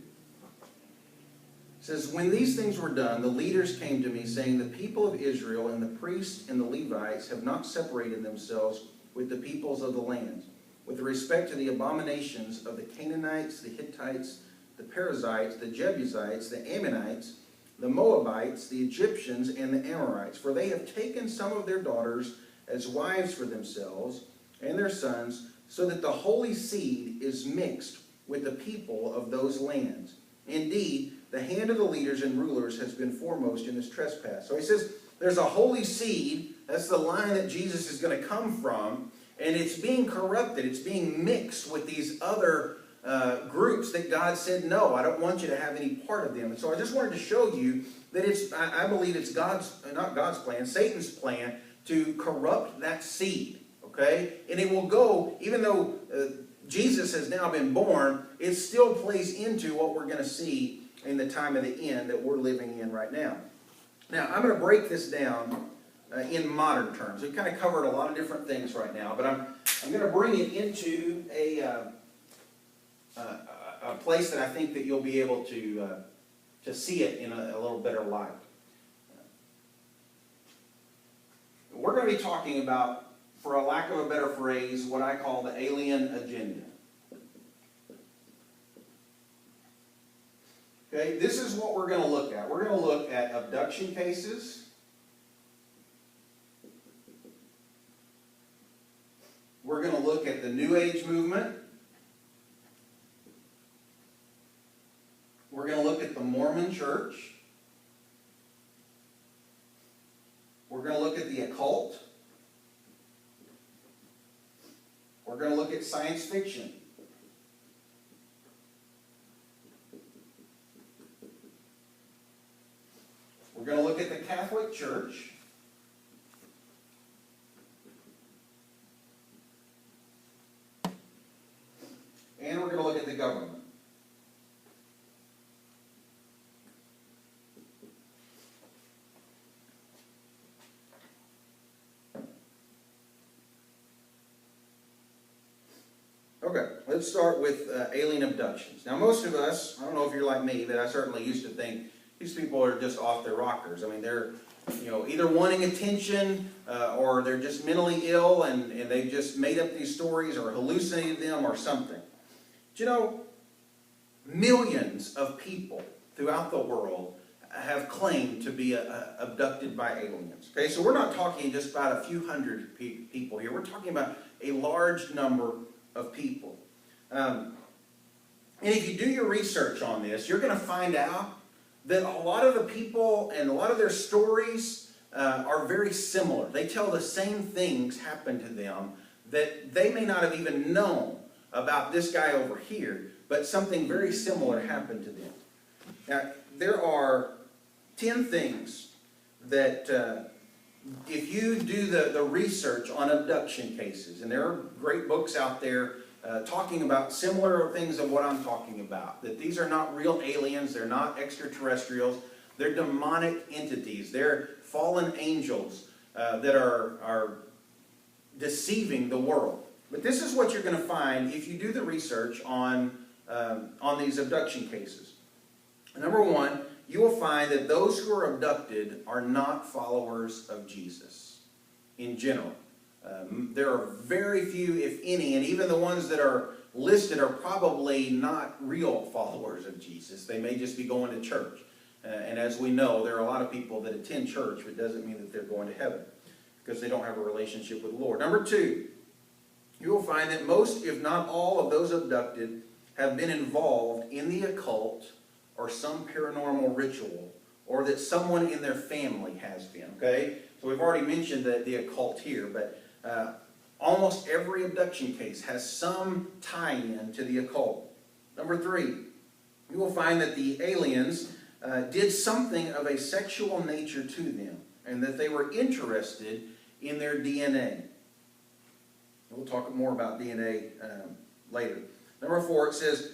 It says, when these things were done, the leaders came to me, saying, the people of Israel and the priests and the Levites have not separated themselves with the peoples of the lands, with respect to the abominations of the Canaanites, the Hittites, the Perizzites, the Jebusites, the Ammonites, the Moabites, the Egyptians, and the Amorites. For they have taken some of their daughters as wives for themselves and their sons, so that the holy seed is mixed with the people of those lands. Indeed, the hand of the leaders and rulers has been foremost in this trespass. So he says, there's a holy seed. That's the line that Jesus is going to come from. And it's being corrupted. It's being mixed with these other groups that God said, no, I don't want you to have any part of them. And so I just wanted to show you that I believe it's not God's plan, Satan's plan to corrupt that seed. Okay? And it will go, even though Jesus has now been born, it still plays into what we're going to see in the time of the end that we're living in right now. Now, I'm going to break this down in modern terms. We've kind of covered a lot of different things right now, but I'm going to bring it into a place that I think that you'll be able to see it in a little better light. We're going to be talking about, for a lack of a better phrase, what I call the alien agenda. Okay, this is what we're going to look at. We're going to look at abduction cases. We're going to look at the New Age movement. We're going to look at the Mormon Church. We're going to look at the occult. We're going to look at science fiction. We're going to look at the Catholic Church. And we're going to look at the government. Okay, let's start with alien abductions. Now, most of us, I don't know if you're like me, but I certainly used to think these people are just off their rockers. I mean, they're either wanting attention or they're just mentally ill and they've just made up these stories or hallucinated them or something. But millions of people throughout the world have claimed to be abducted by aliens. Okay, so we're not talking just about a few hundred people here. We're talking about a large number of people. And if you do your research on this, you're going to find out that a lot of the people and a lot of their stories are very similar. They tell the same things happen to them that they may not have even known about this guy over here, but something very similar happened to them. Now, there are 10 things that if you do the research on abduction cases, and there are great books out there talking about similar things of what I'm talking about, that these are not real aliens, they're not extraterrestrials, they're demonic entities, they're fallen angels that are deceiving the world. But this is what you're going to find if you do the research on these abduction cases. Number one, you will find that those who are abducted are not followers of Jesus in general. There are very few, if any, and even the ones that are listed are probably not real followers of Jesus. They may just be going to church. And as we know, there are a lot of people that attend church, but it doesn't mean that they're going to heaven because they don't have a relationship with the Lord. Number two, you will find that most, if not all, of those abducted have been involved in the occult or some paranormal ritual, or that someone in their family has been, okay? So we've already mentioned the occult here, but almost every abduction case has some tie-in to the occult. Number 3, you will find that the aliens did something of a sexual nature to them, and that they were interested in their DNA. We'll talk more about DNA later. Number 4, it says,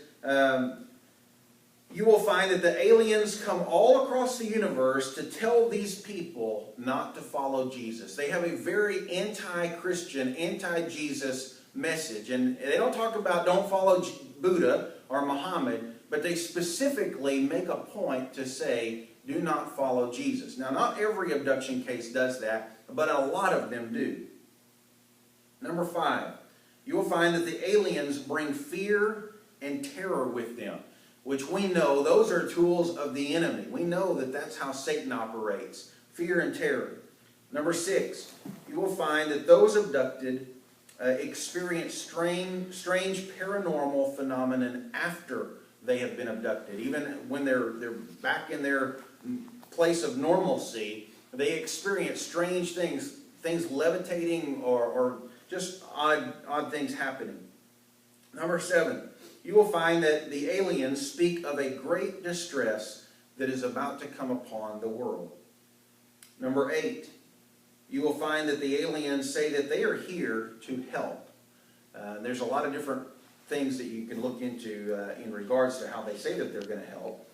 you will find that the aliens come all across the universe to tell these people not to follow Jesus. They have a very anti-Christian, anti-Jesus message. And they don't talk about don't follow Buddha or Muhammad, but they specifically make a point to say, do not follow Jesus. Now, not every abduction case does that, but a lot of them do. Number 5, you will find that the aliens bring fear and terror with them, which we know those are tools of the enemy. We know that that's how Satan operates, fear and terror. Number 6, you will find that those abducted experience strange paranormal phenomenon after they have been abducted. Even when they're back in their place of normalcy, they experience strange things levitating or just odd things happening. Number 7, you will find that the aliens speak of a great distress that is about to come upon the world. Number 8, you will find that the aliens say that they are here to help. There's a lot of different things that you can look into in regards to how they say that they're going to help.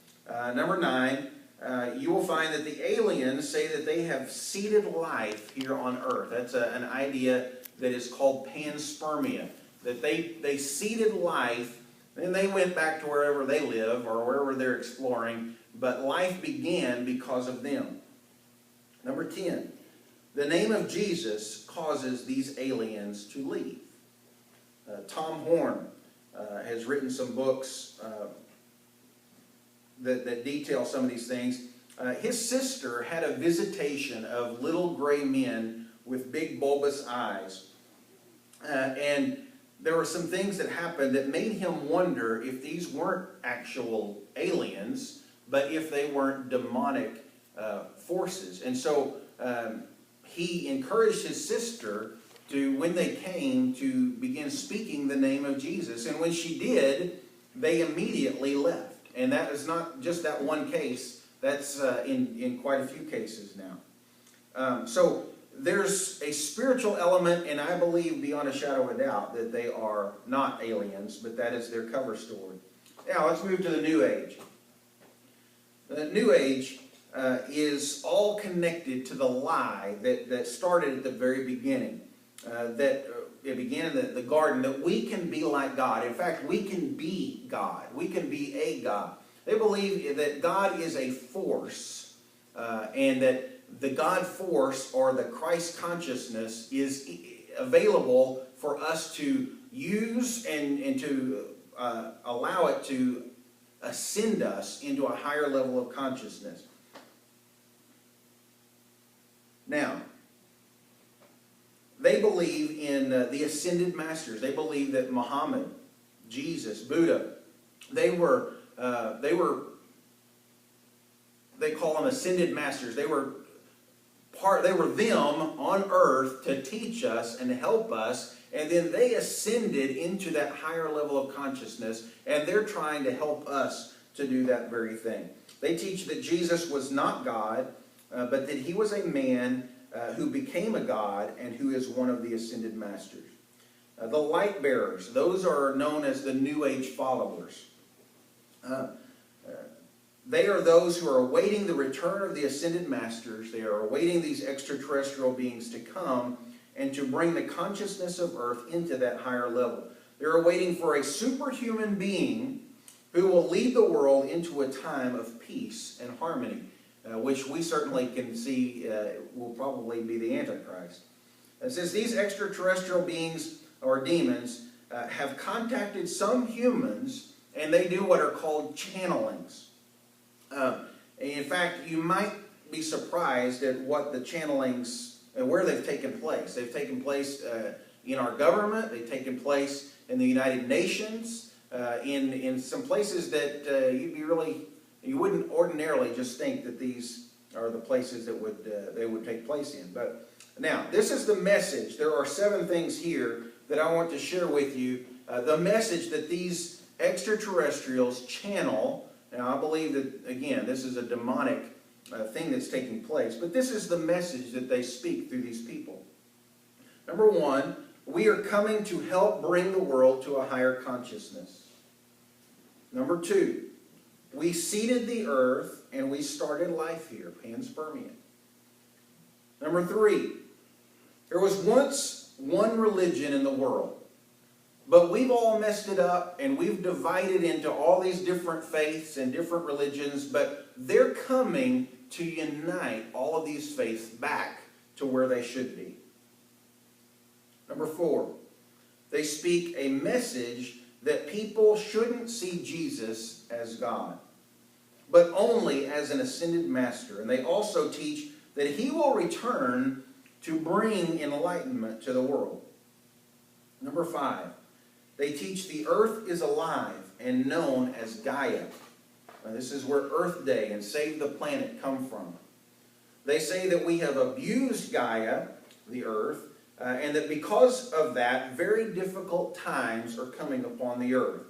Number 9, you will find that the aliens say that they have seeded life here on Earth. That's an idea that is called panspermia. That they seeded life, and they went back to wherever they live or wherever they're exploring, but life began because of them. Number 10, the name of Jesus causes these aliens to leave. Tom Horn has written some books that detail some of these things. His sister had a visitation of little gray men with big bulbous eyes. And there were some things that happened that made him wonder if these weren't actual aliens, but if they weren't demonic forces. And so he encouraged his sister to, when they came, to begin speaking the name of Jesus. And when she did, they immediately left. And that is not just that one case. That's in quite a few cases now. So there's a spiritual element, and I believe beyond a shadow of a doubt that they are not aliens, but that is their cover story. Now let's move to the New Age. The New Age is all connected to the lie that started at the very beginning. That it began in the garden, that we can be like God. In fact, we can be God. We can be a God. They believe that God is a force, and that the God force, or the Christ consciousness, is available for us to use and to allow it to ascend us into a higher level of consciousness. Now, they believe in the ascended masters. They believe that Muhammad, Jesus, Buddha, they call them ascended masters. They were them on earth to teach us and help us, and then they ascended into that higher level of consciousness, and they're trying to help us to do that very thing. They teach that Jesus was not God, but that he was a man who became a God and who is one of the ascended masters. The light bearers, those are known as the New Age followers. They are those who are awaiting the return of the ascended masters. They are awaiting these extraterrestrial beings to come and to bring the consciousness of earth into that higher level. They're waiting for a superhuman being who will lead the world into a time of peace and harmony, which we certainly can see will probably be the Antichrist. It says these extraterrestrial beings or demons have contacted some humans, and they do what are called channelings. In fact, you might be surprised at what the channelings and where they've taken place. They've taken place in our government. They've taken place in the United Nations, in some places that you wouldn't ordinarily just think that these are the places that they would take place in. But now, this is the message. There are 7 things here that I want to share with you. The message that these extraterrestrials channel. Now, I believe that, again, this is a demonic thing that's taking place. But this is the message that they speak through these people. Number 1, we are coming to help bring the world to a higher consciousness. Number 2, we seeded the earth and we started life here, panspermia. Number 3, there was once one religion in the world, but we've all messed it up and we've divided into all these different faiths and different religions, but they're coming to unite all of these faiths back to where they should be. Number 4, they speak a message that people shouldn't see Jesus as God, but only as an ascended master. And they also teach that he will return to bring enlightenment to the world. Number 5, they teach the earth is alive and known as Gaia. Now, this is where Earth Day and Save the Planet come from. They say that we have abused Gaia, the earth, and that because of that, very difficult times are coming upon the earth.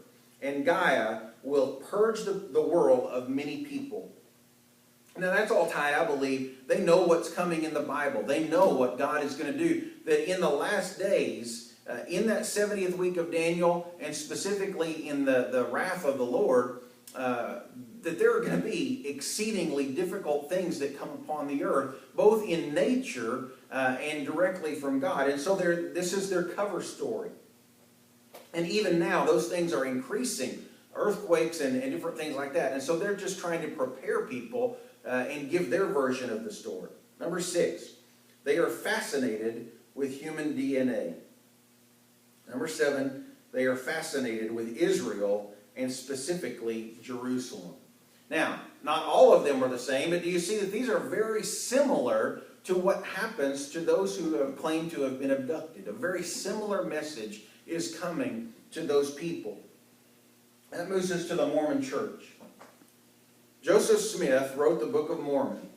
And Gaia will purge the world of many people. Now that's all tied, I believe. They know what's coming in the Bible. They know what God is going to do. That in the last days, in that 70th week of Daniel, and specifically in the wrath of the Lord, that there are going to be exceedingly difficult things that come upon the earth, both in nature and directly from God. And so this is their cover story. And even now, those things are increasing. Earthquakes and different things like that. And so they're just trying to prepare people and give their version of the story. Number 6, they are fascinated with human DNA. Number 7, they are fascinated with Israel and specifically Jerusalem. Now, not all of them are the same, but do you see that these are very similar to what happens to those who have claimed to have been abducted? A very similar message is coming to those people. That moves us to the Mormon Church. Joseph Smith wrote the Book of Mormon.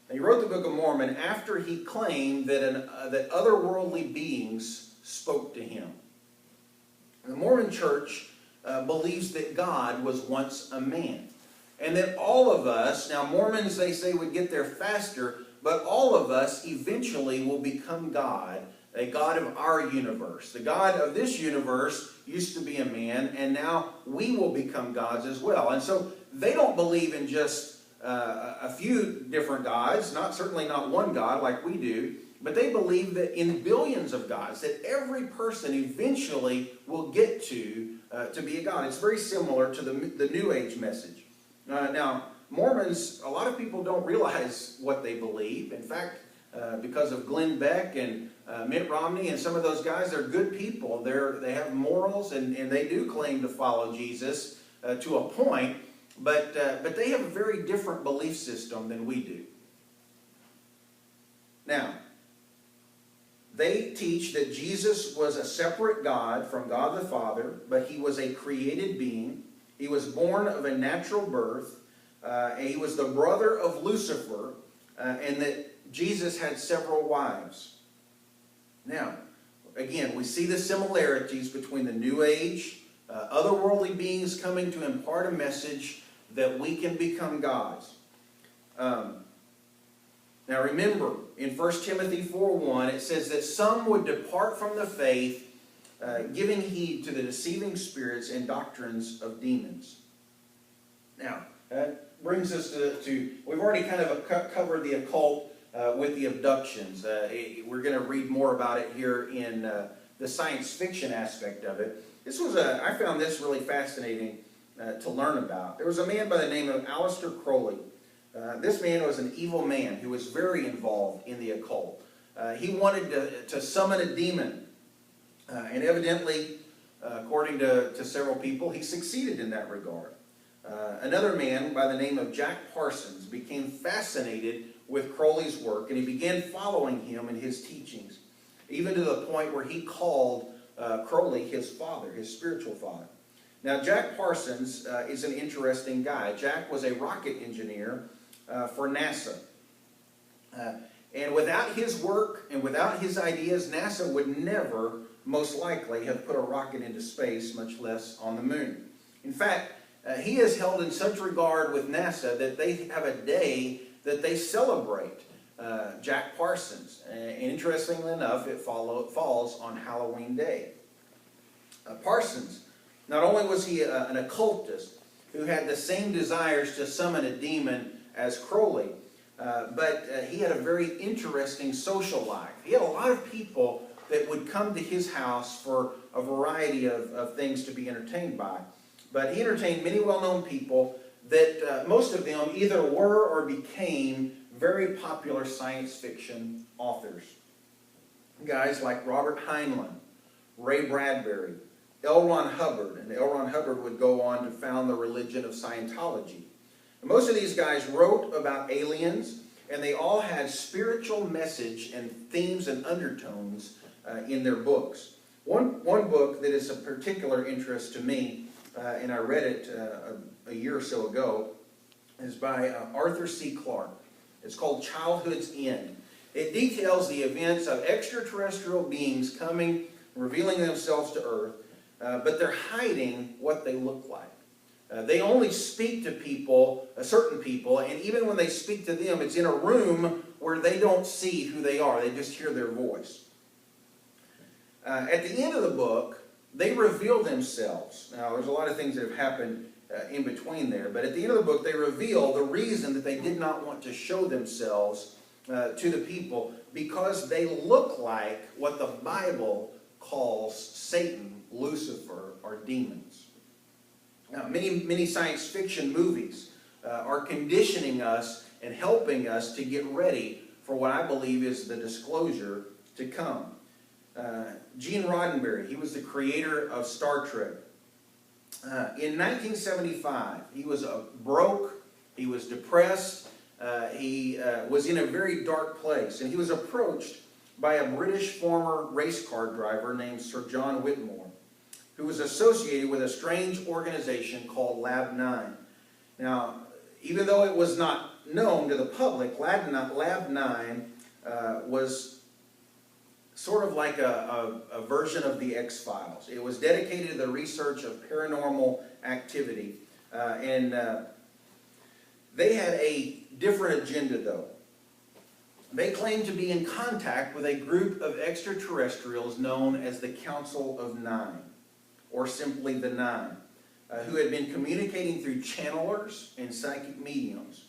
And he wrote the Book of Mormon after he claimed that otherworldly beings spoke to him. The Mormon Church believes that God was once a man. And that all of us, now Mormons they say would get there faster, but all of us eventually will become God, a God of our universe. The God of this universe used to be a man, and now we will become gods as well. And so they don't believe in just a few different gods, certainly not one God like we do, but they believe that in billions of gods, that every person eventually will get to be a god. It's very similar to the New Age message. Now, Mormons, a lot of people don't realize what they believe. In fact, because of Glenn Beck and Mitt Romney and some of those guys, they're good people. They have morals and they do claim to follow Jesus to a point, but they have a very different belief system than we do. Now, they teach that Jesus was a separate God from God the Father, but he was a created being. He was born of a natural birth. And he was the brother of Lucifer, and that Jesus had several wives. Now, again, we see the similarities between the New Age, otherworldly beings coming to impart a message that we can become gods. Now remember, in 1 Timothy 4:1, it says that some would depart from the faith, giving heed to the deceiving spirits and doctrines of demons. Now, that brings us to we've already kind of covered the occult with the abductions. We're going to read more about it here in the science fiction aspect of it. I found this really fascinating to learn about. There was a man by the name of Aleister Crowley. This man was an evil man who was very involved in the occult. He wanted to summon a demon. And evidently, according to several people, he succeeded in that regard. Another man by the name of Jack Parsons became fascinated with Crowley's work, and he began following him and his teachings. even to the point where he called Crowley his father, his spiritual father. Now, Jack Parsons is an interesting guy. Jack was a rocket engineer for NASA. And without his work and without his ideas, NASA would never, most likely, have put a rocket into space, much less on the moon. In fact, he is held in such regard with NASA that they have a day that they celebrate Jack Parsons. And interestingly enough, it falls on Halloween Day. Parsons, not only was he an occultist who had the same desires to summon a demon as Crowley, but he had a very interesting social life. He had a lot of people that would come to his house for a variety of things to be entertained by. But he entertained many well-known people that most of them either were or became very popular science fiction authors. Guys like Robert Heinlein, Ray Bradbury, L. Ron Hubbard, and L. Ron Hubbard would go on to found the religion of Scientology. And most of these guys wrote about aliens, and they all had spiritual message and themes and undertones in their books. One book that is of particular interest to me, and I read it a year or so ago, is by Arthur C. Clarke. It's called Childhood's End. It details the events of extraterrestrial beings coming, revealing themselves to Earth, but they're hiding what they look like. They only speak to people, certain people, and even when they speak to them, it's in a room where they don't see who they are. They just hear their voice. At the end of the book, they reveal themselves. Now, there's a lot of things that have happened in between there, but at the end of the book, they reveal the reason that they did not want to show themselves to the people, because they look like what the Bible calls Satan, Lucifer, or demons. Now, many science fiction movies are conditioning us and helping us to get ready for what I believe is the disclosure to come. Gene Roddenberry, he was the creator of Star Trek. In 1975, he was broke, he was depressed, he was in a very dark place, and he was approached by a British former race car driver named Sir John Whitmore, who was associated with a strange organization called Lab 9. Now, even though it was not known to the public, Lab 9 was sort of like a version of the X-Files. It was dedicated to the research of paranormal activity. And they had a different agenda, though. They claimed to be in contact with a group of extraterrestrials known as the Council of Nine, or simply the Nine, who had been communicating through channelers and psychic mediums.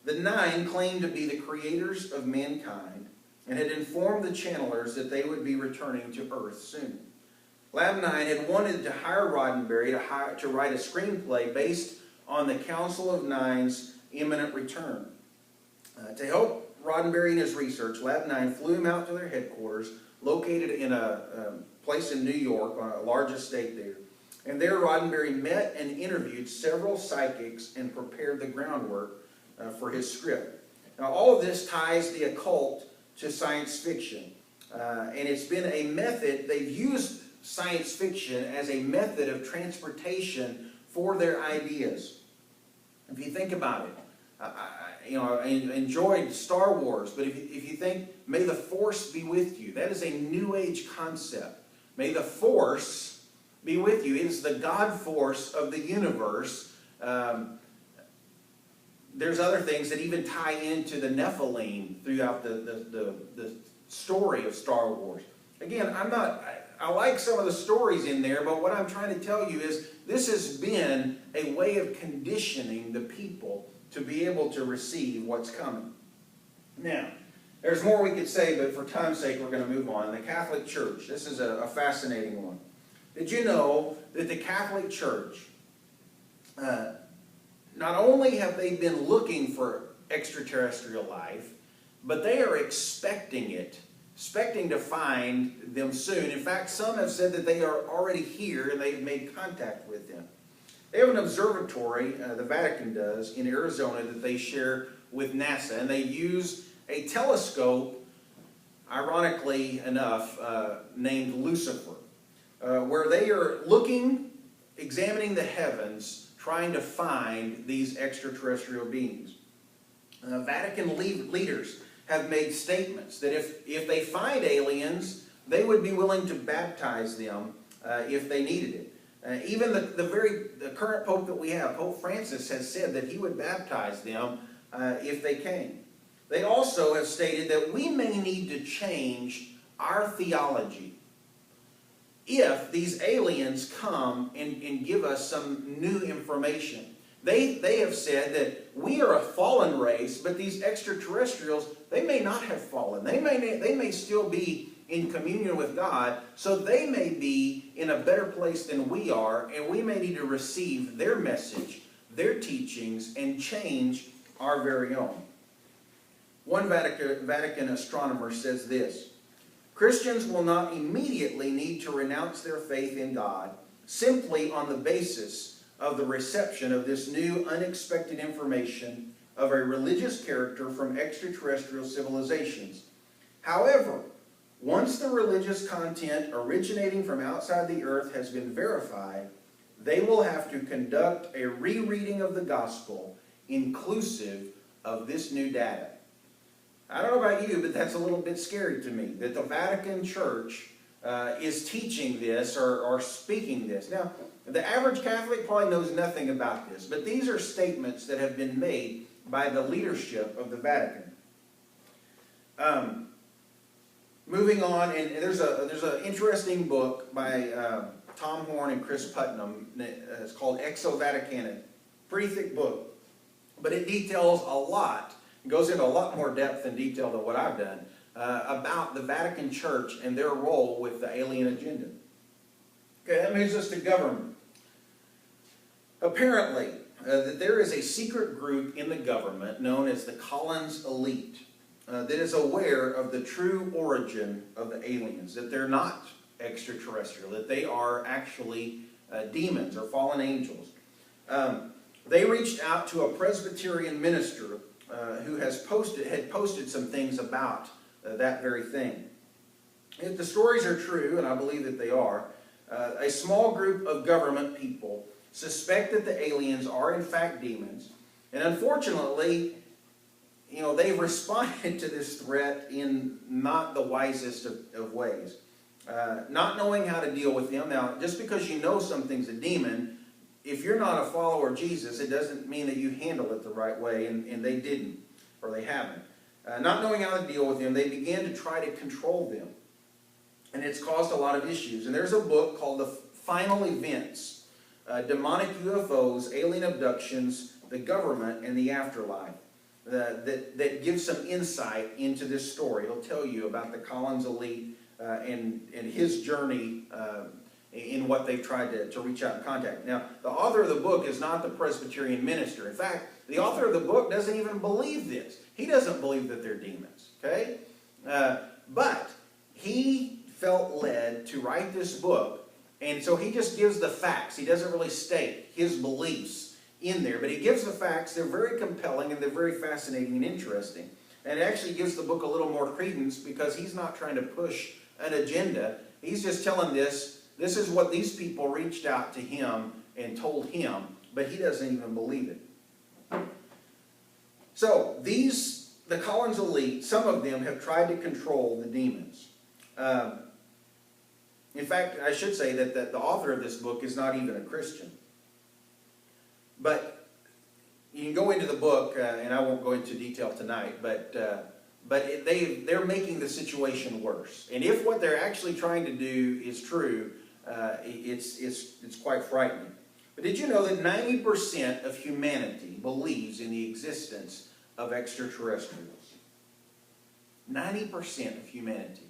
The Nine claimed to be the creators of mankind and had informed the channelers that they would be returning to Earth soon. Lab 9 had wanted to hire Roddenberry to write a screenplay based on the Council of Nine's imminent return. To help Roddenberry in his research, Lab 9 flew him out to their headquarters, located in a place in New York, on a large estate there. And there Roddenberry met and interviewed several psychics and prepared the groundwork for his script. Now, all of this ties the occult to science fiction. And it's been a method, they've used science fiction as a method of transportation for their ideas. If you think about it, I enjoyed Star Wars, but if you think, may the Force be with you, that is a New Age concept. May the Force be with you. It is the God force of the universe. There's other things that even tie into the Nephilim throughout the story of Star Wars. Again, I like some of the stories in there, but what I'm trying to tell you is this has been a way of conditioning the people to be able to receive what's coming. Now, there's more we could say, but for time's sake, we're going to move on. The Catholic Church. This is a fascinating one. Did you know that the Catholic Church, not only have they been looking for extraterrestrial life, but they are expecting to find them soon. In fact, some have said that they are already here and they've made contact with them. They have an observatory, the Vatican does, in Arizona that they share with NASA, and they use a telescope ironically enough, named Lucifer, where they are examining the heavens, trying to find these extraterrestrial beings. Vatican leaders have made statements that if they find aliens, they would be willing to baptize them if they needed it. Even the current Pope that we have, Pope Francis, has said that he would baptize them if they came. They also have stated that we may need to change our theology if these aliens come and give us some new information. They have said that we are a fallen race, but these extraterrestrials, they may not have fallen. They may still be in communion with God, so they may be in a better place than we are, and we may need to receive their message, their teachings, and change our very own. One Vatican astronomer says this: Christians will not immediately need to renounce their faith in God simply on the basis of the reception of this new unexpected information of a religious character from extraterrestrial civilizations. However, once the religious content originating from outside the earth has been verified, they will have to conduct a rereading of the gospel inclusive of this new data. I don't know about you, but that's a little bit scary to me, that the Vatican Church is teaching this or speaking this. Now, the average Catholic probably knows nothing about this, but these are statements that have been made by the leadership of the Vatican. Moving on, and there's an interesting book by Tom Horn and Chris Putnam. It's called Exo Vaticana. Pretty thick book, but it details a lot. It goes into a lot more depth and detail than what I've done about the Vatican Church and their role with the alien agenda. Okay, that moves us to government. Apparently, that there is a secret group in the government known as the Collins Elite that is aware of the true origin of the aliens, that they're not extraterrestrial, that they are actually demons or fallen angels. They reached out to a Presbyterian minister who had posted some things about that very thing. If the stories are true, and I believe that they are, a small group of government people suspect that the aliens are in fact demons, and unfortunately, they've responded to this threat in not the wisest of ways. Not knowing how to deal with them. Now, just because you know something's a demon, if you're not a follower of Jesus, it doesn't mean that you handle it the right way, and they didn't, or they haven't. Not knowing how to deal with them, they began to try to control them. And it's caused a lot of issues. And there's a book called The Final Events, Demonic UFOs, Alien Abductions, the Government, and the Afterlife, that gives some insight into this story. It'll tell you about the Collins Elite and his journey in what they've tried to reach out and contact. Now, the author of the book is not the Presbyterian minister. In fact, the author of the book doesn't even believe this. He doesn't believe that they're demons, okay? But he felt led to write this book, and so he just gives the facts. He doesn't really state his beliefs in there, but he gives the facts. They're very compelling, and they're very fascinating and interesting. And it actually gives the book a little more credence because he's not trying to push an agenda. He's just telling this is what these people reached out to him and told him, but he doesn't even believe it. So the Collins Elite, some of them have tried to control the demons. In fact, I should say that the author of this book is not even a Christian. But you can go into the book, and I won't go into detail tonight, but they're making the situation worse. And if what they're actually trying to do is true, it's quite frightening. But did you know that 90% of humanity believes in the existence of extraterrestrials? 90% of humanity.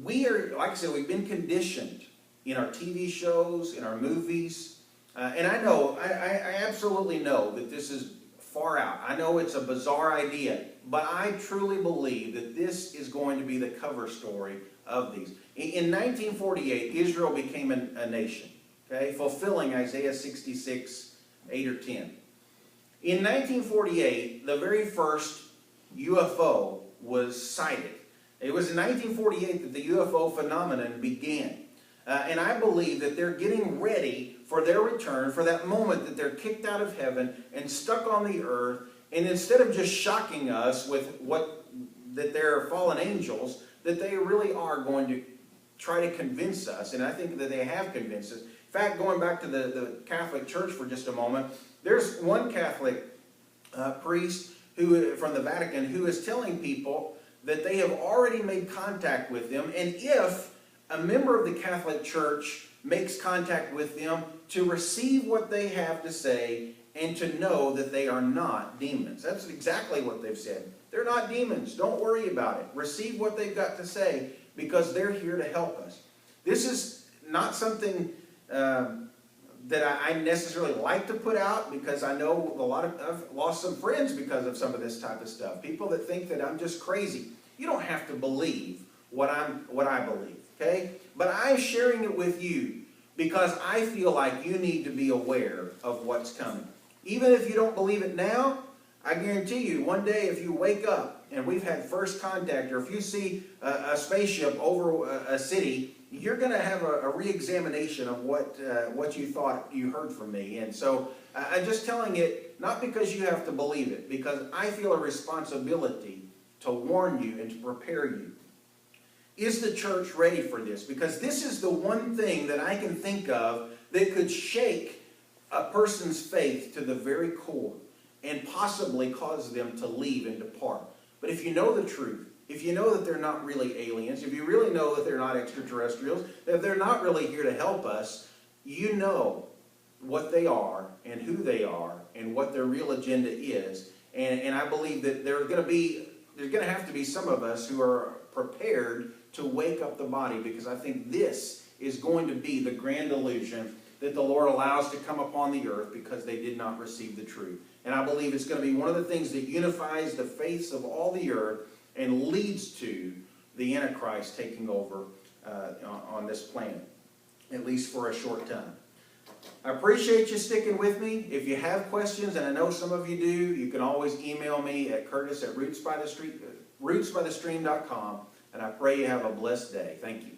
We are, like I said, we've been conditioned in our TV shows, in our movies, and I know, I absolutely know that this is far out. I know it's a bizarre idea, but I truly believe that this is going to be the cover story of these. In 1948, Israel became a nation, okay, fulfilling Isaiah 66, 8 or 10. In 1948, the very first UFO was sighted. It was in 1948 that the UFO phenomenon began. And I believe that they're getting ready for their return, for that moment that they're kicked out of heaven and stuck on the earth. And instead of just shocking us with that they're fallen angels, that they really are going to try to convince us. And I think that they have convinced us. In fact, going back to the Catholic Church for just a moment, there's one Catholic priest from the Vatican who is telling people that they have already made contact with them, and if a member of the Catholic Church makes contact with them, to receive what they have to say and to know that they are not demons. That's exactly what they've said. They're not demons. Don't worry about it. Receive what they've got to say because they're here to help us. This is not something that I necessarily like to put out, because I know I've lost some friends because of some of this type of stuff. People that think that I'm just crazy. You don't have to believe what I believe, okay? But I'm sharing it with you because I feel like you need to be aware of what's coming. Even if you don't believe it now, I guarantee you, one day if you wake up and we've had first contact, or if you see a spaceship over a city, you're going to have a re-examination of what you thought you heard from me. And so I'm just telling it, not because you have to believe it, because I feel a responsibility to warn you and to prepare you. Is the church ready for this? Because this is the one thing that I can think of that could shake a person's faith to the very core and possibly cause them to leave and depart. But if you know the truth, if you know that they're not really aliens, if you really know that they're not extraterrestrials, that they're not really here to help us, you know what they are and who they are and what their real agenda is. And I believe that there's going to have to be some of us who are prepared to wake up the body, because I think this is going to be the grand illusion that the Lord allows to come upon the earth because they did not receive the truth. And I believe it's going to be one of the things that unifies the faiths of all the earth and leads to the Antichrist taking over on this planet, at least for a short time. I appreciate you sticking with me. If you have questions, and I know some of you do, you can always email me at curtis@rootsbythestream.com, and I pray you have a blessed day. Thank you.